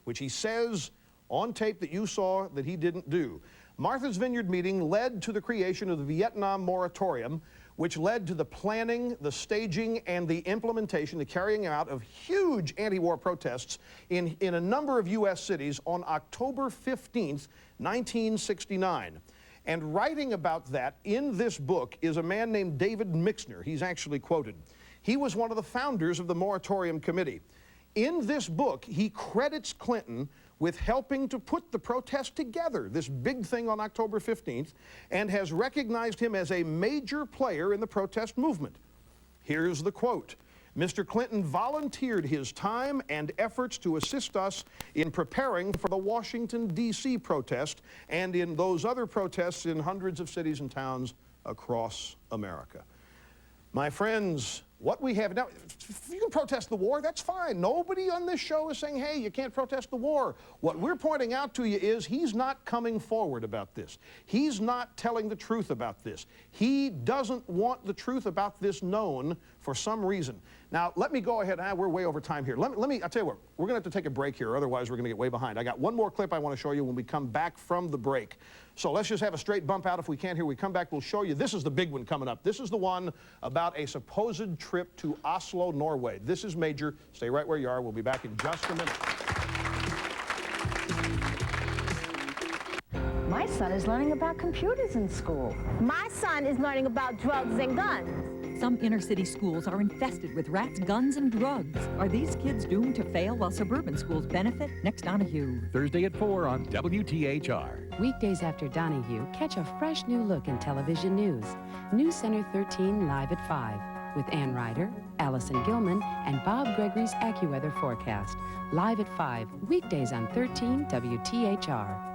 which he says on tape that you saw that he didn't do. Martha's Vineyard meeting led to the creation of the Vietnam moratorium, which led to the planning, the staging, and the implementation, the carrying out of huge anti-war protests in a number of U.S. cities on October 15th, 1969. And writing about that in this book is a man named David Mixner. He's actually quoted. He was one of the founders of the Moratorium Committee. In this book, he credits Clinton with helping to put the protest together, this big thing on October 15th, and has recognized him as a major player in the protest movement. Here's the quote. Mr. Clinton volunteered his time and efforts to assist us in preparing for the Washington, D.C. protest and in those other protests in hundreds of cities and towns across America. My friends, what we have now, if you can protest the war, that's fine. Nobody on this show is saying, hey, you can't protest the war. What we're pointing out to you is he's not coming forward about this. He's not telling the truth about this. He doesn't want the truth about this known for some reason. Now, let me go ahead. We're way over time here. I'll tell you what, we're going to have to take a break here, otherwise we're going to get way behind. I got one more clip I want to show you when we come back from the break. So let's just have a straight bump out if we can here. We come back, we'll show you. This is the big one coming up. This is the one about a supposed trip to Oslo, Norway. This is major. Stay right where you are. We'll be back in just a minute. My son is learning about computers in school. My son is learning about drugs and guns. Some inner-city schools are infested with rats, guns, and drugs. Are these kids doomed to fail while suburban schools benefit? Next, Donahue. Thursday at 4 on WTHR. Weekdays after Donahue, catch a fresh new look in television news. News Center 13 live at 5 with Ann Ryder, Allison Gilman, and Bob Gregory's AccuWeather forecast. Live at 5, weekdays on 13 WTHR.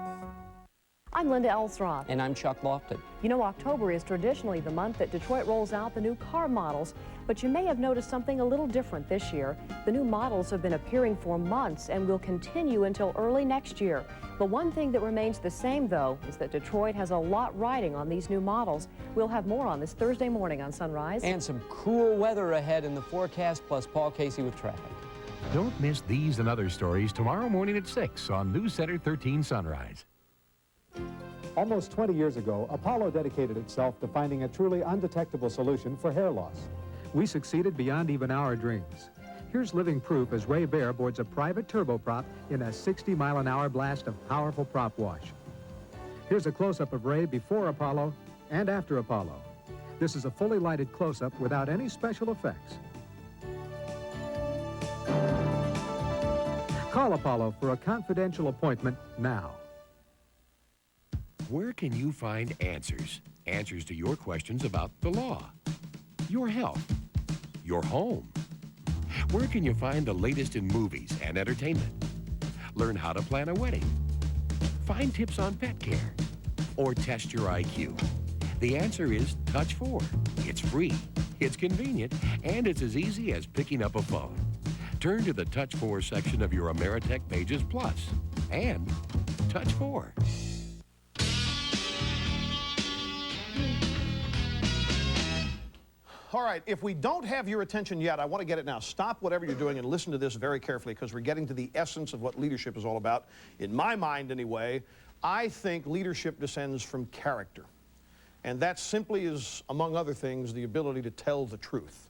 I'm Linda Elsroth. And I'm Chuck Lofton. You know, October is traditionally the month that Detroit rolls out the new car models, but you may have noticed something a little different this year. The new models have been appearing for months and will continue until early next year. But one thing that remains the same, though, is that Detroit has a lot riding on these new models. We'll have more on this Thursday morning on Sunrise. And some cool weather ahead in the forecast, plus Paul Casey with traffic. Don't miss these and other stories tomorrow morning at 6 on News Center 13 Sunrise. Almost 20 years ago, Apollo dedicated itself to finding a truly undetectable solution for hair loss. We succeeded beyond even our dreams. Here's living proof as Ray Baer boards a private turboprop in a 60-mile-an-hour blast of powerful prop wash. Here's a close-up of Ray before Apollo and after Apollo. This is a fully lighted close-up without any special effects. Call Apollo for a confidential appointment now. Where can you find answers? Answers to your questions about the law, your health, your home. Where can you find the latest in movies and entertainment? Learn how to plan a wedding. Find tips on pet care. Or test your IQ. The answer is Touch 4. It's free, it's convenient, and it's as easy as picking up a phone. Turn to the Touch 4 section of your Ameritech Pages Plus and Touch 4. All right, if we don't have your attention yet, I want to get it now. Stop whatever you're doing and listen to this very carefully, because we're getting to the essence of what leadership is all about. In my mind, anyway, I think leadership descends from character. And that simply is, among other things, the ability to tell the truth.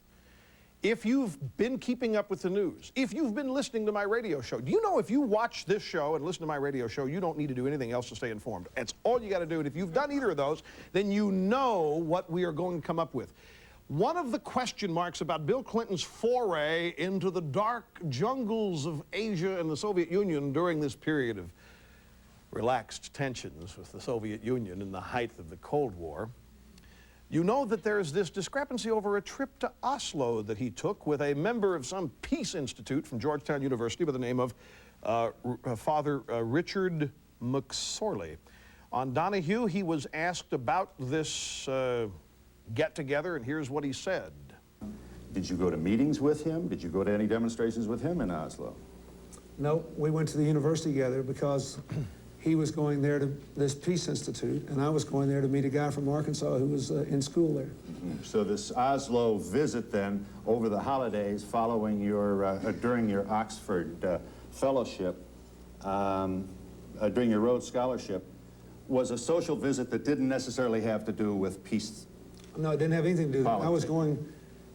If you've been keeping up with the news, if you've been listening to my radio show, do you know if you watch this show and listen to my radio show, you don't need to do anything else to stay informed. That's all you got to do. And if you've done either of those, then you know what we are going to come up with. One of the question marks about Bill Clinton's foray into the dark jungles of Asia and the Soviet Union during this period of relaxed tensions with the Soviet Union in the height of the Cold War, You know that there's this discrepancy over a trip to Oslo that he took with a member of some peace institute from Georgetown University by the name of Father Richard McSorley. On Donahue, he was asked about this get-together, and here's what he said. Did you go to meetings with him? Did you go to any demonstrations with him in Oslo? No, we went to the university together because he was going there to this Peace Institute, and I was going there to meet a guy from Arkansas who was in school there. So this Oslo visit then, over the holidays following your, during your Oxford fellowship, during your Rhodes Scholarship, was a social visit that didn't necessarily have to do with peace. No, it didn't have anything to do with it.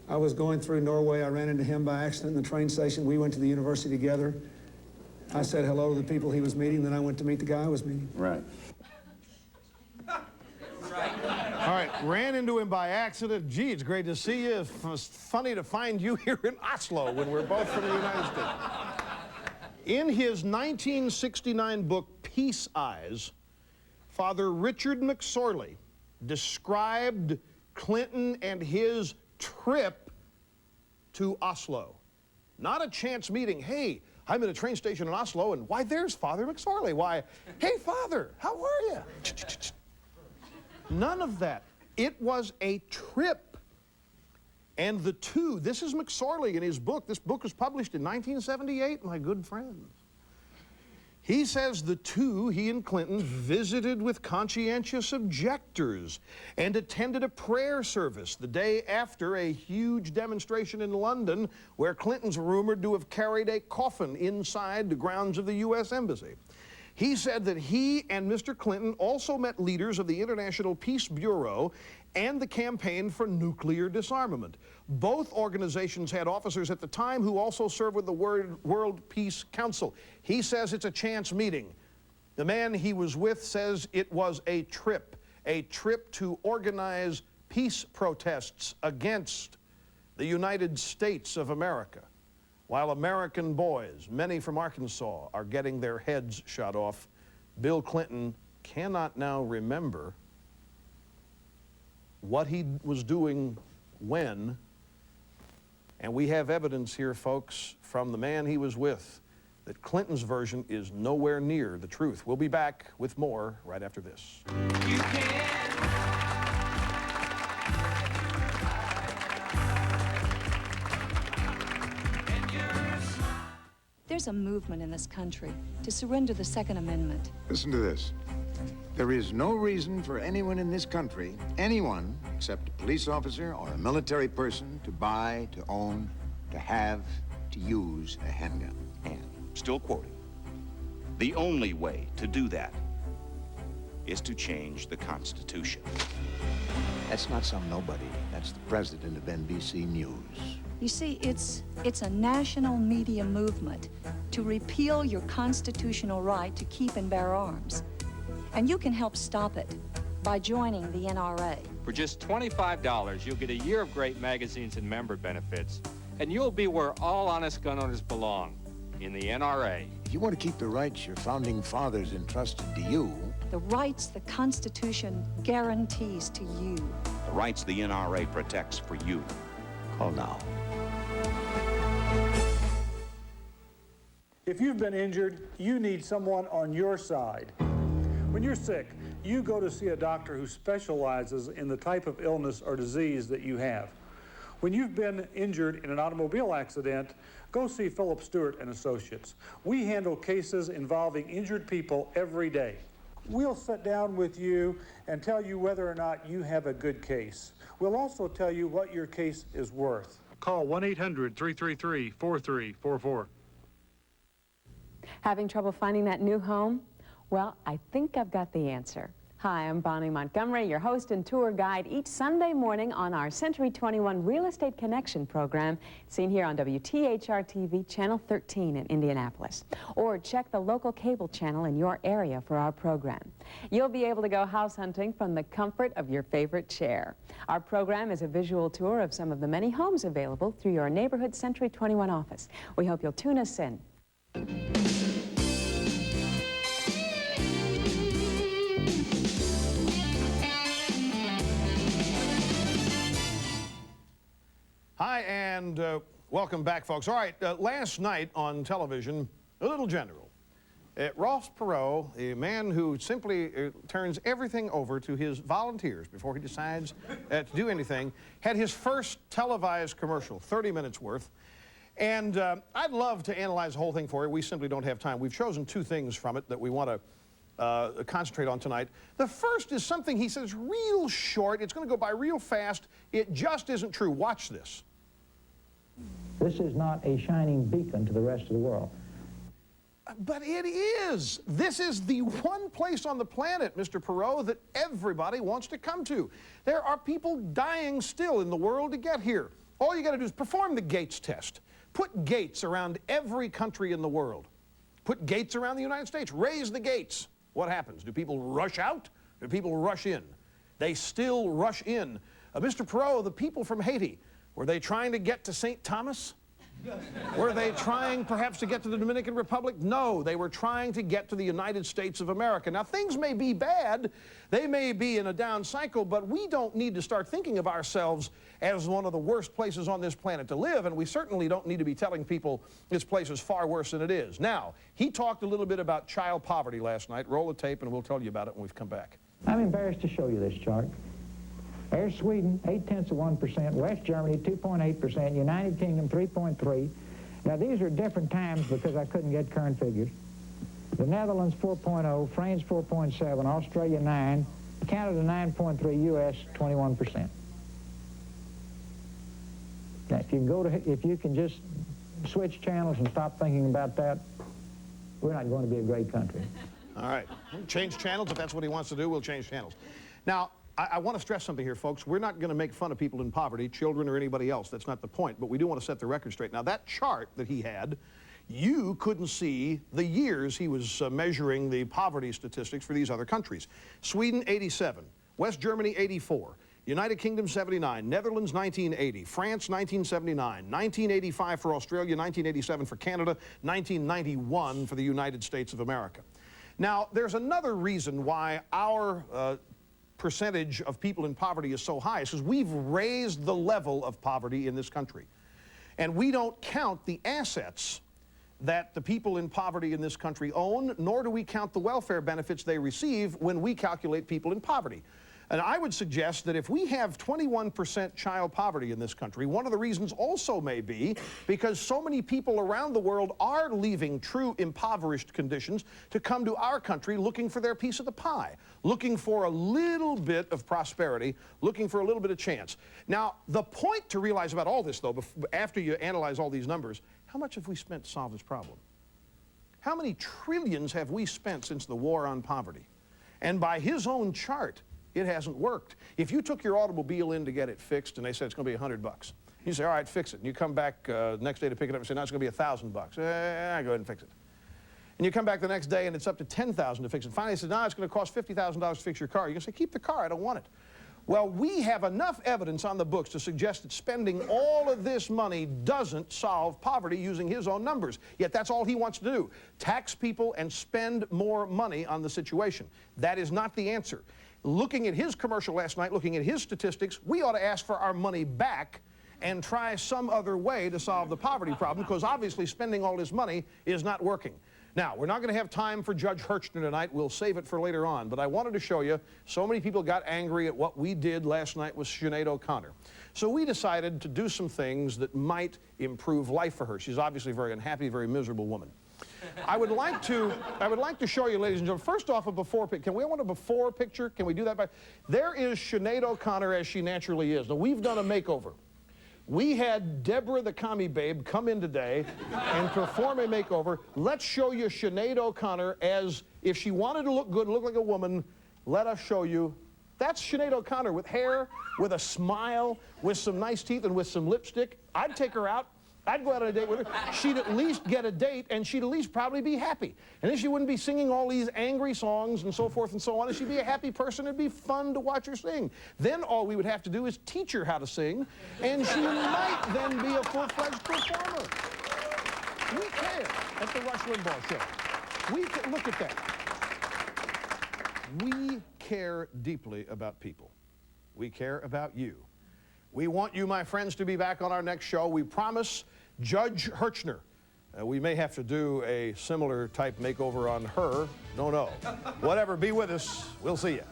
I was going through Norway. I ran into him by accident in the train station. We went to the university together. I said hello to the people he was meeting, then I went to meet the guy I was meeting. Right. All right, ran into him by accident. Gee, it's great to see you. It's funny to find you here in Oslo when we're both from the United States. In his 1969 book, Peace Eyes, Father Richard McSorley described Clinton and his trip to Oslo. Not a chance meeting. Hey, I'm in a train station in Oslo, and why, there's Father McSorley. Why, hey, Father, how are you? None of that. It was a trip. And the two, this is McSorley in his book. This book was published in 1978, my good friends. He says the two, he and Clinton, visited with conscientious objectors and attended a prayer service the day after a huge demonstration in London where Clinton's rumored to have carried a coffin inside the grounds of the U.S. Embassy. He said that he and Mr. Clinton also met leaders of the International Peace Bureau and the Campaign for Nuclear Disarmament. Both organizations had officers at the time who also served with the World Peace Council. He says it's a chance meeting. The man he was with says it was a trip to organize peace protests against the United States of America, while American boys, many from Arkansas, are getting their heads shot off. Bill Clinton cannot now remember what he was doing when, and we have evidence here, folks, from the man he was with, that Clinton's version is nowhere near the truth. We'll be back with more right after this. There's a movement in this country to surrender the Second Amendment. Listen to this. There is no reason for anyone in this country, anyone except a police officer or a military person, to buy, to own, to have, to use a handgun. And, still quoting, the only way to do that is to change the Constitution. That's not some nobody. That's the president of NBC News. You see, it's a national media movement to repeal your constitutional right to keep and bear arms. And you can help stop it by joining the NRA. For just $25, you'll get a year of great magazines and member benefits, and you'll be where all honest gun owners belong, in the NRA. If you want to keep the rights your founding fathers entrusted to you, The rights the Constitution guarantees to you. The rights the NRA protects for you. Call now. If you've been injured, you need someone on your side. When you're sick, you go to see a doctor who specializes in the type of illness or disease that you have. When you've been injured in an automobile accident, go see Philip Stewart and Associates. We handle cases involving injured people every day. We'll sit down with you and tell you whether or not you have a good case. We'll also tell you what your case is worth. Call 1-800-333-4344. Having trouble finding that new home? Well, I think I've got the answer. Hi, I'm Bonnie Montgomery, your host and tour guide each Sunday morning on our Century 21 Real Estate Connection program, seen here on WTHR TV, Channel 13 in Indianapolis. Or check the local cable channel in your area for our program. You'll be able to go house hunting from the comfort of your favorite chair. Our program is a visual tour of some of the many homes available through your neighborhood Century 21 office. We hope you'll tune us in. Hi, and welcome back, folks. All right, last night on television, a little general. Ross Perot, a man who simply turns everything over to his volunteers before he decides to do anything, had his first televised commercial, 30 minutes worth. And I'd love to analyze the whole thing for you. We simply don't have time. We've chosen two things from it that we want to concentrate on tonight. The first is something he says real short. It's going to go by real fast. It just isn't true. Watch this. This is not a shining beacon to the rest of the world. But it is. This is the one place on the planet, Mr. Perot, that everybody wants to come to. There are people dying still in the world to get here. All you got to do is perform the Gates test. Put gates around every country in the world. Put gates around the United States. Raise the gates. What happens? Do people rush out? Do people rush in? They still rush in. Mr. Perot, the people from Haiti, were they trying to get to St. Thomas? Were they trying perhaps to get to the Dominican Republic? No, they were trying to get to the United States of America. Now, things may be bad, they may be in a down cycle, but we don't need to start thinking of ourselves as one of the worst places on this planet to live, and we certainly don't need to be telling people this place is far worse than it is. Now, he talked a little bit about child poverty last night. Roll the tape and we'll tell you about it when we've come back. I'm embarrassed to show you this chart. There's Sweden, 0.8%, West Germany, 2.8%, United Kingdom, 3.3%. Now, these are different times because I couldn't get current figures. The Netherlands, 4.0%, France, 4.7%, Australia, 9%, Canada, 9.3%, U.S., 21%. Now, if you can just switch channels and stop thinking about that, we're not going to be a great country. All right. Change channels. If that's what he wants to do, we'll change channels. Now, I want to stress something here, folks. We're not going to make fun of people in poverty, children or anybody else. That's not the point. But we do want to set the record straight. Now, that chart that he had, you couldn't see the years he was measuring the poverty statistics for these other countries. Sweden, 87. West Germany, 84. United Kingdom, 79. Netherlands, 1980. France, 1979. 1985 for Australia. 1987 for Canada. 1991 for the United States of America. Now, there's another reason why our percentage of people in poverty is so high. It's because we've raised the level of poverty in this country. And we don't count the assets that the people in poverty in this country own, nor do we count the welfare benefits they receive when we calculate people in poverty. And I would suggest that if we have 21% child poverty in this country, one of the reasons also may be because so many people around the world are leaving true impoverished conditions to come to our country looking for their piece of the pie, looking for a little bit of prosperity, looking for a little bit of chance. Now, the point to realize about all this, though, after you analyze all these numbers, how much have we spent to solve this problem? How many trillions have we spent since the war on poverty? And by his own chart, it hasn't worked. If you took your automobile in to get it fixed and they said it's going to be $100, you say, all right, fix it. And you come back next day to pick it up and say, no, it's going to be $1,000. Go ahead and fix it. And you come back the next day and it's up to $10,000 to fix it. Finally, they say, no, it's going to cost $50,000 to fix your car. You're going to say, keep the car, I don't want it. Well, we have enough evidence on the books to suggest that spending all of this money doesn't solve poverty using his own numbers. Yet that's all he wants to do, tax people and spend more money on the situation. That is not the answer. Looking at his commercial last night, looking at his statistics, we ought to ask for our money back and try some other way to solve the poverty problem, because obviously spending all this money is not working. Now, we're not going to have time for Judge Hirschner tonight. We'll save it for later on. But I wanted to show you, so many people got angry at what we did last night with Sinead O'Connor. So we decided to do some things that might improve life for her. She's obviously a very unhappy, very miserable woman. I would like to show you, ladies and gentlemen, first off a before picture. Can we want a before picture? Can we do that? There is Sinead O'Connor as she naturally is. Now, we've done a makeover. We had Deborah the commie babe come in today and perform a makeover. Let's show you Sinead O'Connor as if she wanted to look good, look like a woman. Let us show you. That's Sinead O'Connor with hair, with a smile, with some nice teeth, and with some lipstick. I'd take her out. I'd go out on a date with her. She'd at least get a date, and she'd at least probably be happy. And then she wouldn't be singing all these angry songs and so forth and so on. And she'd be a happy person. It'd be fun to watch her sing. Then all we would have to do is teach her how to sing, and she might then be a full-fledged performer. We care at the Rush Limbaugh Show. Look at that. We care deeply about people. We care about you. We want you, my friends, to be back on our next show. We promise Judge Hirchner. We may have to do a similar type makeover on her. Don't know. Whatever, be with us. We'll see you.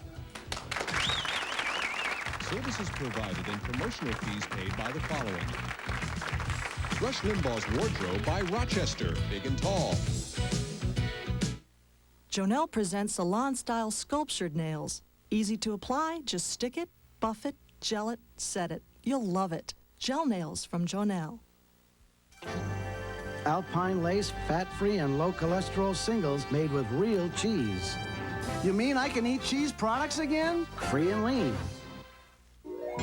Services provided and promotional fees paid by the following. Rush Limbaugh's Wardrobe by Rochester, big and tall. Jonelle presents salon-style sculptured nails. Easy to apply, just stick it, buff it, gel it, set it. You'll love it. Gel nails from Jonelle. Alpine lace, fat-free and low-cholesterol singles made with real cheese. You mean I can eat cheese products again? Free and lean.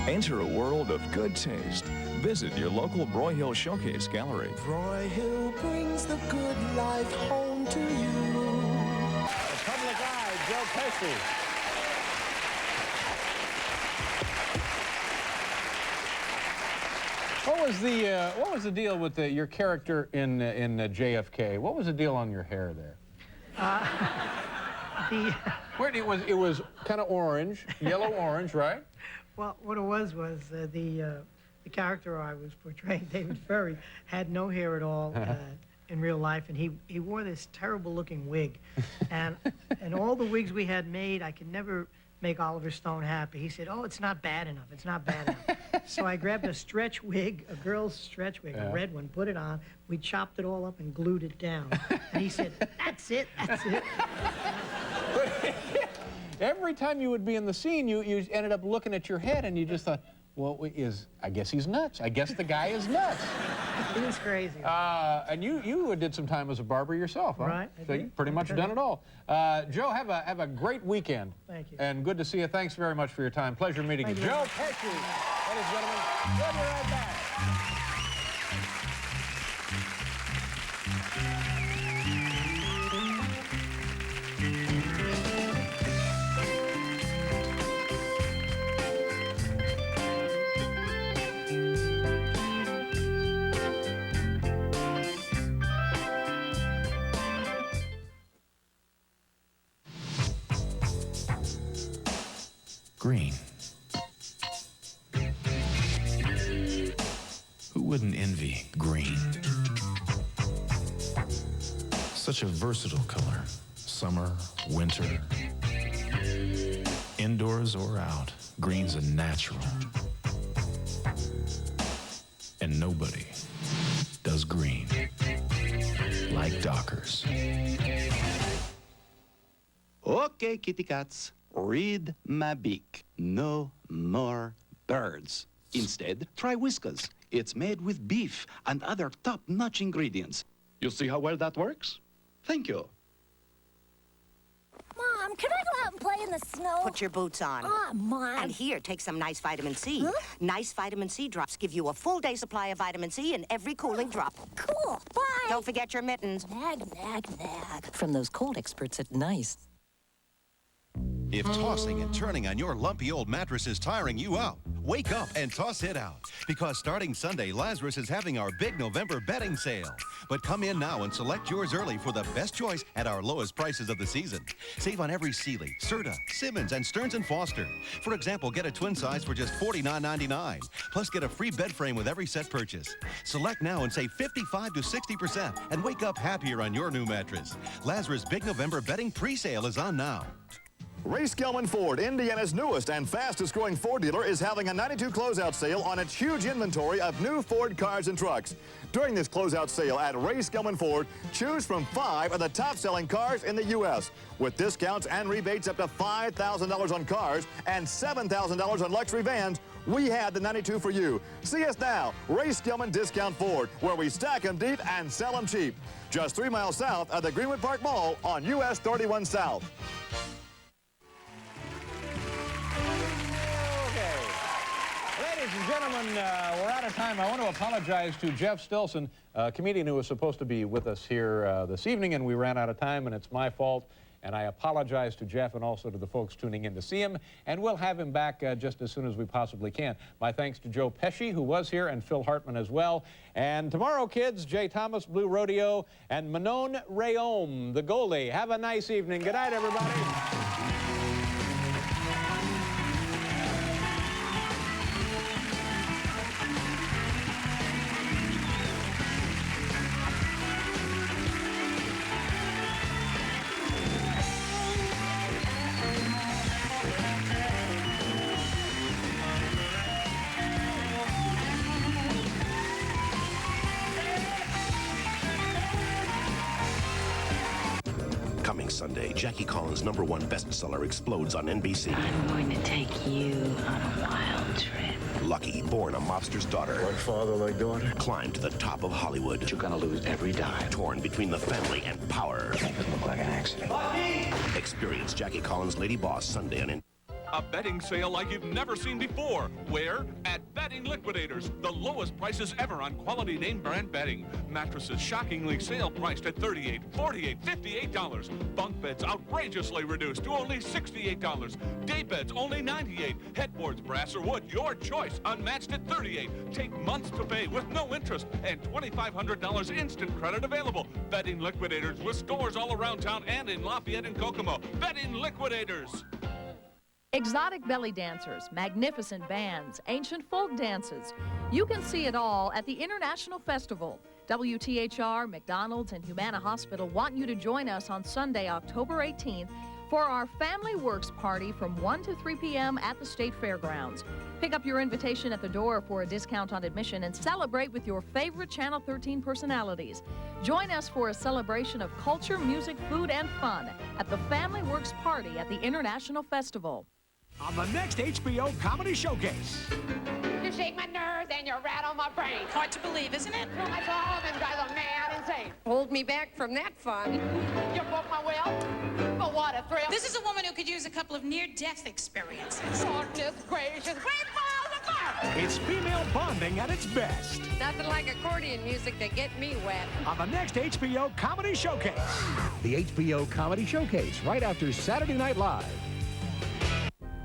Enter a world of good taste. Visit your local Broyhill Showcase Gallery. Broyhill brings the good life home to you. The public eye, Joe Pesci. What was the deal with your character in JFK? What was the deal on your hair there? It was kind of orange, yellow-orange, right? Well, what it was the character I was portraying, David Ferry, had no hair at all in real life, and he wore this terrible-looking wig. And all the wigs we had made, I could never make Oliver Stone happy. He said, "Oh, it's not bad enough. It's not bad enough." So I grabbed a stretch wig, a girl's stretch wig, a red one, put it on. We chopped it all up and glued it down. And he said, "That's it. That's it." Every time you would be in the scene, you ended up looking at your head and you just thought, well, I guess he's nuts. I guess the guy is nuts. He was crazy. And you did some time as a barber yourself, huh? Right. So you've pretty much done it all. Joe, have a great weekend. Thank you. And good to see you. Thanks very much for your time. Pleasure meeting you. Joe Pesci, ladies and gentlemen. We'll be right back. Green. Who wouldn't envy green? Such a versatile color. Summer, winter, indoors or out, green's a natural. And nobody does green like Dockers. Okay, kitty cats. Read my beak. No more birds. Instead, try Whiskas. It's made with beef and other top-notch ingredients. You see how well that works? Thank you. Mom, can I go out and play in the snow? Put your boots on. Oh, Mom. And here, take some nice vitamin C. Huh? Nice vitamin C drops give you a full day supply of vitamin C in every cooling drop. Cool. Bye. Don't forget your mittens. Nag, nag, nag. From those cold experts at Nice. If tossing and turning on your lumpy old mattress is tiring you out, wake up and toss it out. Because starting Sunday, Lazarus is having our big November bedding sale. But come in now and select yours early for the best choice at our lowest prices of the season. Save on every Sealy, Serta, Simmons, and Stearns & Foster. For example, get a twin size for just $49.99. Plus, get a free bed frame with every set purchase. Select now and save 55 to 60% and wake up happier on your new mattress. Lazarus' big November bedding pre-sale is on now. Ray Skillman Ford, Indiana's newest and fastest growing Ford dealer, is having a 92 closeout sale on its huge inventory of new Ford cars and trucks. During this closeout sale at Ray Skillman Ford, choose from 5 of the top selling cars in the U.S. with discounts and rebates up to $5,000 on cars and $7,000 on luxury vans. We had the 92 for you. See us now, Ray Skillman Discount Ford, where we stack them deep and sell them cheap. Just 3 miles south of the Greenwood Park Mall on US 31 South. Ladies and gentlemen, we're out of time. I want to apologize to Jeff Stilson, a comedian who was supposed to be with us here this evening, and we ran out of time, and it's my fault. And I apologize to Jeff and also to the folks tuning in to see him, and we'll have him back just as soon as we possibly can. My thanks to Joe Pesci, who was here, and Phil Hartman as well. And tomorrow, kids, Jay Thomas, Blue Rodeo, and Manon Rayom, the goalie. Have a nice evening. Good night, everybody. Coming Sunday, Jackie Collins' #1 bestseller explodes on NBC. I'm going to take you on a wild trip. Lucky, born a mobster's daughter. Like father, like daughter. Climbed to the top of Hollywood. You're gonna lose every dime. Torn between the family and power. Make it look like an accident. Lucky! Experience Jackie Collins' Lady Boss Sunday on NBC. A bedding sale like you've never seen before. Where? At Bedding Liquidators. The lowest prices ever on quality name brand bedding. Mattresses shockingly sale priced at $38, $48, $58. Bunk beds outrageously reduced to only $68. Day beds only $98. Headboards, brass or wood, your choice. Unmatched at $38. Take months to pay with no interest and $2,500 instant credit available. Bedding Liquidators with stores all around town and in Lafayette and Kokomo. Bedding Liquidators. Exotic belly dancers, magnificent bands, ancient folk dances. You can see it all at the International Festival. WTHR, McDonald's, and Humana Hospital want you to join us on Sunday, October 18th for our Family Works Party from 1 to 3 p.m. at the State Fairgrounds. Pick up your invitation at the door for a discount on admission and celebrate with your favorite Channel 13 personalities. Join us for a celebration of culture, music, food, and fun at the Family Works Party at the International Festival. On the next HBO Comedy Showcase. You shake my nerves and you rattle my brain. Hard to believe, isn't it? Throw my soul and drive a man insane. Hold me back from that fun. You broke my will. Oh, what a thrill. This is a woman who could use a couple of near-death experiences. Goodness gracious, great balls of fire! It's female bonding at its best. Nothing like accordion music to get me wet. On the next HBO Comedy Showcase. The HBO Comedy Showcase, right after Saturday Night Live.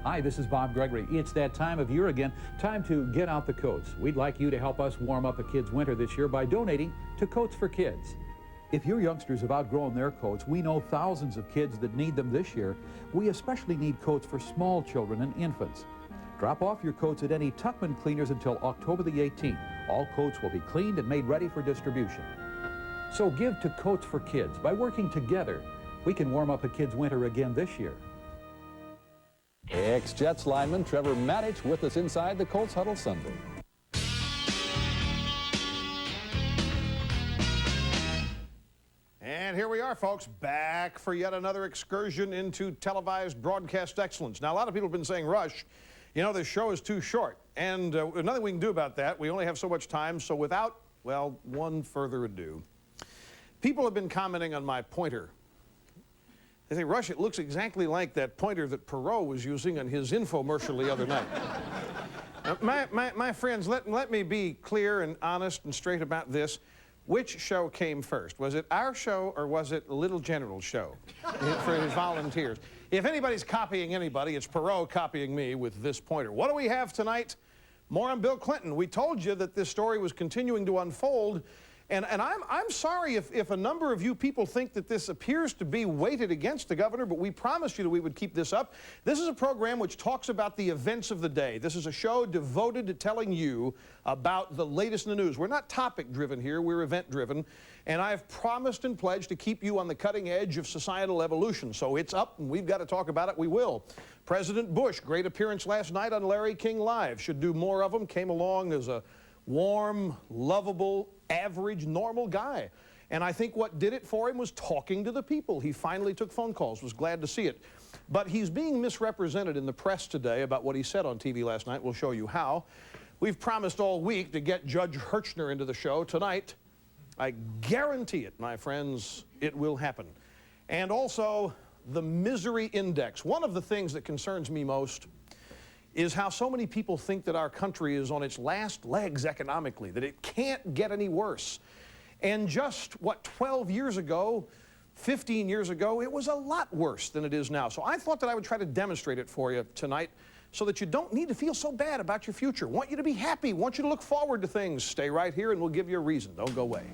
Hi, this is Bob Gregory. It's that time of year again. Time to get out the coats. We'd like you to help us warm up a kid's winter this year by donating to Coats for Kids. If your youngsters have outgrown their coats, we know thousands of kids that need them this year. We especially need coats for small children and infants. Drop off your coats at any Tuckman Cleaners until October the 18th. All coats will be cleaned and made ready for distribution. So give to Coats for Kids. By working together, we can warm up a kid's winter again this year. Ex-Jets lineman Trevor Maddich with us inside the Colts Huddle Sunday. And here we are, folks, back for yet another excursion into televised broadcast excellence. Now, a lot of people have been saying, Rush, you know, this show is too short. And nothing we can do about that. We only have so much time. So without, well, one further ado, people have been commenting on my pointer. They say, Rush, it looks exactly like that pointer that Perot was using on his infomercial the other night. My friends, let me be clear and honest and straight about this. Which show came first? Was it our show or was it Little General's show for his volunteers? If anybody's copying anybody, it's Perot copying me with this pointer. What do we have tonight? More on Bill Clinton. We told you that this story was continuing to unfold. And I'm sorry if a number of you people think that this appears to be weighted against the governor, but we promised you that we would keep this up. This is a program which talks about the events of the day. This is a show devoted to telling you about the latest in the news. We're not topic-driven here, we're event-driven. And I've promised and pledged to keep you on the cutting edge of societal evolution. So it's up, and we've got to talk about it. We will. President Bush, great appearance last night on Larry King Live. Should do more of them. Came along as a warm, lovable, average, normal guy. And I think what did it for him was talking to the people. He finally took phone calls, was glad to see it. But he's being misrepresented in the press today about what he said on TV last night. We'll show you how. We've promised all week to get Judge Hirchner into the show tonight. I guarantee it, my friends, it will happen. And also, the misery index. One of the things that concerns me most is how so many people think that our country is on its last legs economically, that it can't get any worse. And just, what, 12 years ago, 15 years ago, it was a lot worse than it is now. So I thought that I would try to demonstrate it for you tonight so that you don't need to feel so bad about your future. I want you to be happy, I want you to look forward to things. Stay right here and we'll give you a reason. Don't go away.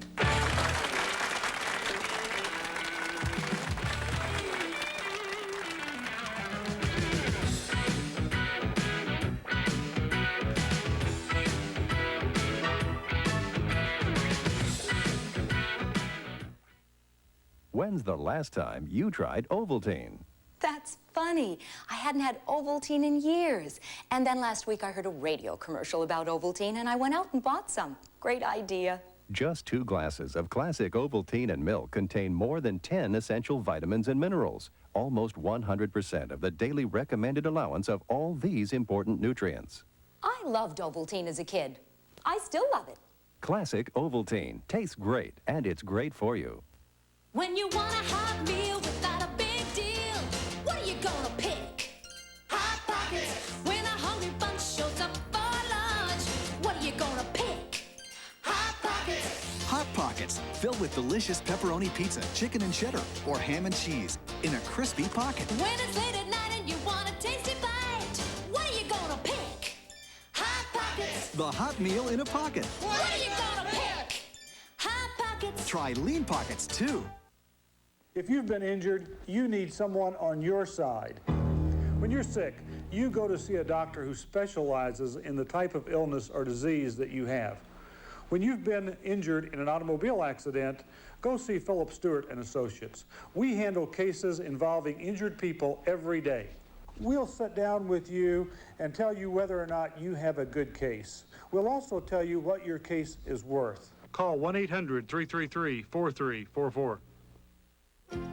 When's the last time you tried Ovaltine? That's funny. I hadn't had Ovaltine in years. And then last week I heard a radio commercial about Ovaltine and I went out and bought some. Great idea. Just 2 glasses of classic Ovaltine and milk contain more than 10 essential vitamins and minerals, almost 100% of the daily recommended allowance of all these important nutrients. I loved Ovaltine as a kid. I still love it. Classic Ovaltine tastes great, and it's great for you. When you want a hot meal without a big deal, what are you gonna pick? Hot Pockets. When a hungry bunch shows up for lunch, what are you gonna pick? Hot Pockets. Hot Pockets, filled with delicious pepperoni pizza, chicken and cheddar, or ham and cheese in a crispy pocket. When it's late at night and you want a tasty bite, what are you gonna pick? Hot Pockets. The hot meal in a pocket. What are you gonna pick? Hot Pockets. Try Lean Pockets, too. If you've been injured, you need someone on your side. When you're sick, you go to see a doctor who specializes in the type of illness or disease that you have. When you've been injured in an automobile accident, go see Philip Stewart and Associates. We handle cases involving injured people every day. We'll sit down with you and tell you whether or not you have a good case. We'll also tell you what your case is worth. Call 1-800-333-4344.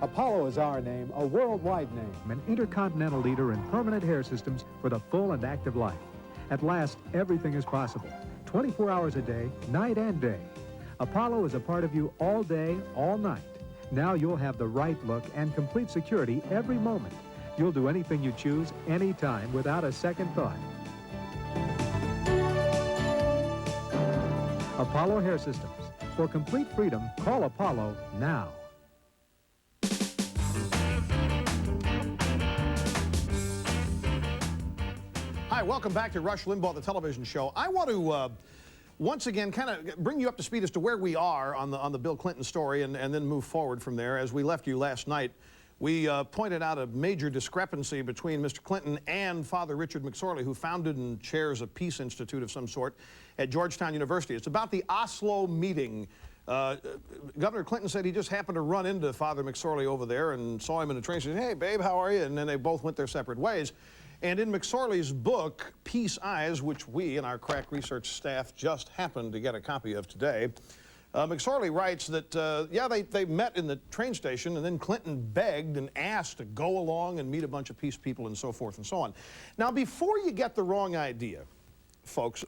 Apollo is our name, a worldwide name, an intercontinental leader in permanent hair systems for the full and active life. At last, everything is possible. 24 hours a day, night and day. Apollo is a part of you all day, all night. Now you'll have the right look and complete security every moment. You'll do anything you choose, anytime, without a second thought. Apollo Hair Systems. For complete freedom, call Apollo now. Hi, welcome back to Rush Limbaugh, the television show. I want to once again kind of bring you up to speed as to where we are on the Bill Clinton story and then move forward from there. As we left you last night, we pointed out a major discrepancy between Mr. Clinton and Father Richard McSorley, who founded and chairs a peace institute of some sort at Georgetown University. It's about the Oslo meeting. Governor Clinton said he just happened to run into Father McSorley over there and saw him in the train and said, "Hey, babe, how are you?" And then they both went their separate ways. And in McSorley's book, Peace Eyes, which we and our crack research staff just happened to get a copy of today, McSorley writes that, yeah, they met in the train station, and then Clinton begged and asked to go along and meet a bunch of peace people and so forth and so on. Now, before you get the wrong idea, folks,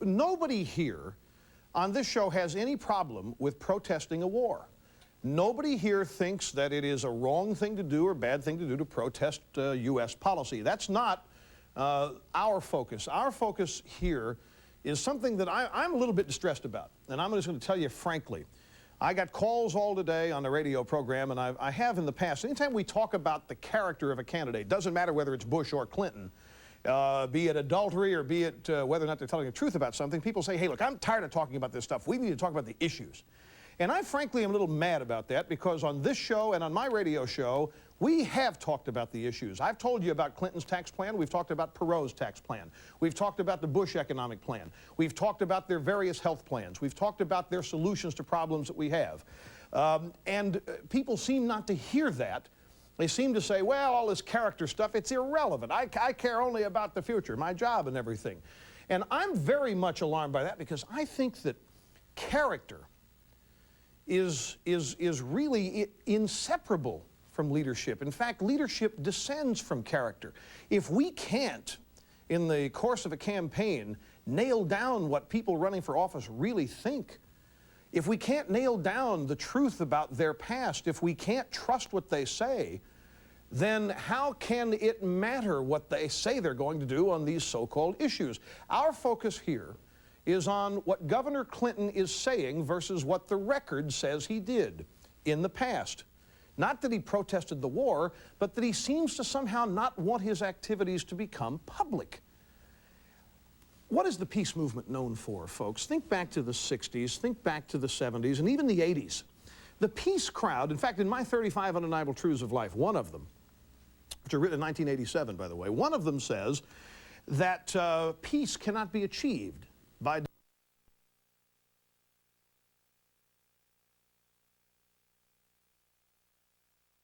nobody here on this show has any problem with protesting a war. Nobody here thinks that it is a wrong thing to do or bad thing to do to protest U.S. policy. That's not our focus. Our focus here is something that I'm a little bit distressed about, and I'm just going to tell you frankly. I got calls all today on the radio program, and I have in the past. Anytime we talk about the character of a candidate, doesn't matter whether it's Bush or Clinton, be it adultery or be it whether or not they're telling the truth about something, people say, hey, look, I'm tired of talking about this stuff. We need to talk about the issues. And I frankly am a little mad about that, because on this show and on my radio show, we have talked about the issues. I've told you about Clinton's tax plan. We've talked about Perot's tax plan. We've talked about the Bush economic plan. We've talked about their various health plans. We've talked about their solutions to problems that we have. And people seem not to hear that. They seem to say, well, all this character stuff, it's irrelevant. I care only about the future, my job and everything. And I'm very much alarmed by that, because I think that character is really inseparable from leadership. In fact, leadership descends from character. If we can't, in the course of a campaign, nail down what people running for office really think, if we can't nail down the truth about their past, if we can't trust what they say, then how can it matter what they say they're going to do on these so-called issues? Our focus here is on what Governor Clinton is saying versus what the record says he did in the past. Not that he protested the war, but that he seems to somehow not want his activities to become public. What is the peace movement known for, folks? Think back to the 60s, think back to the 70s, and even the 80s. The peace crowd, in fact, in my 35 Undeniable Truths of Life, one of them, which are written in 1987, by the way, one of them says that peace cannot be achieved by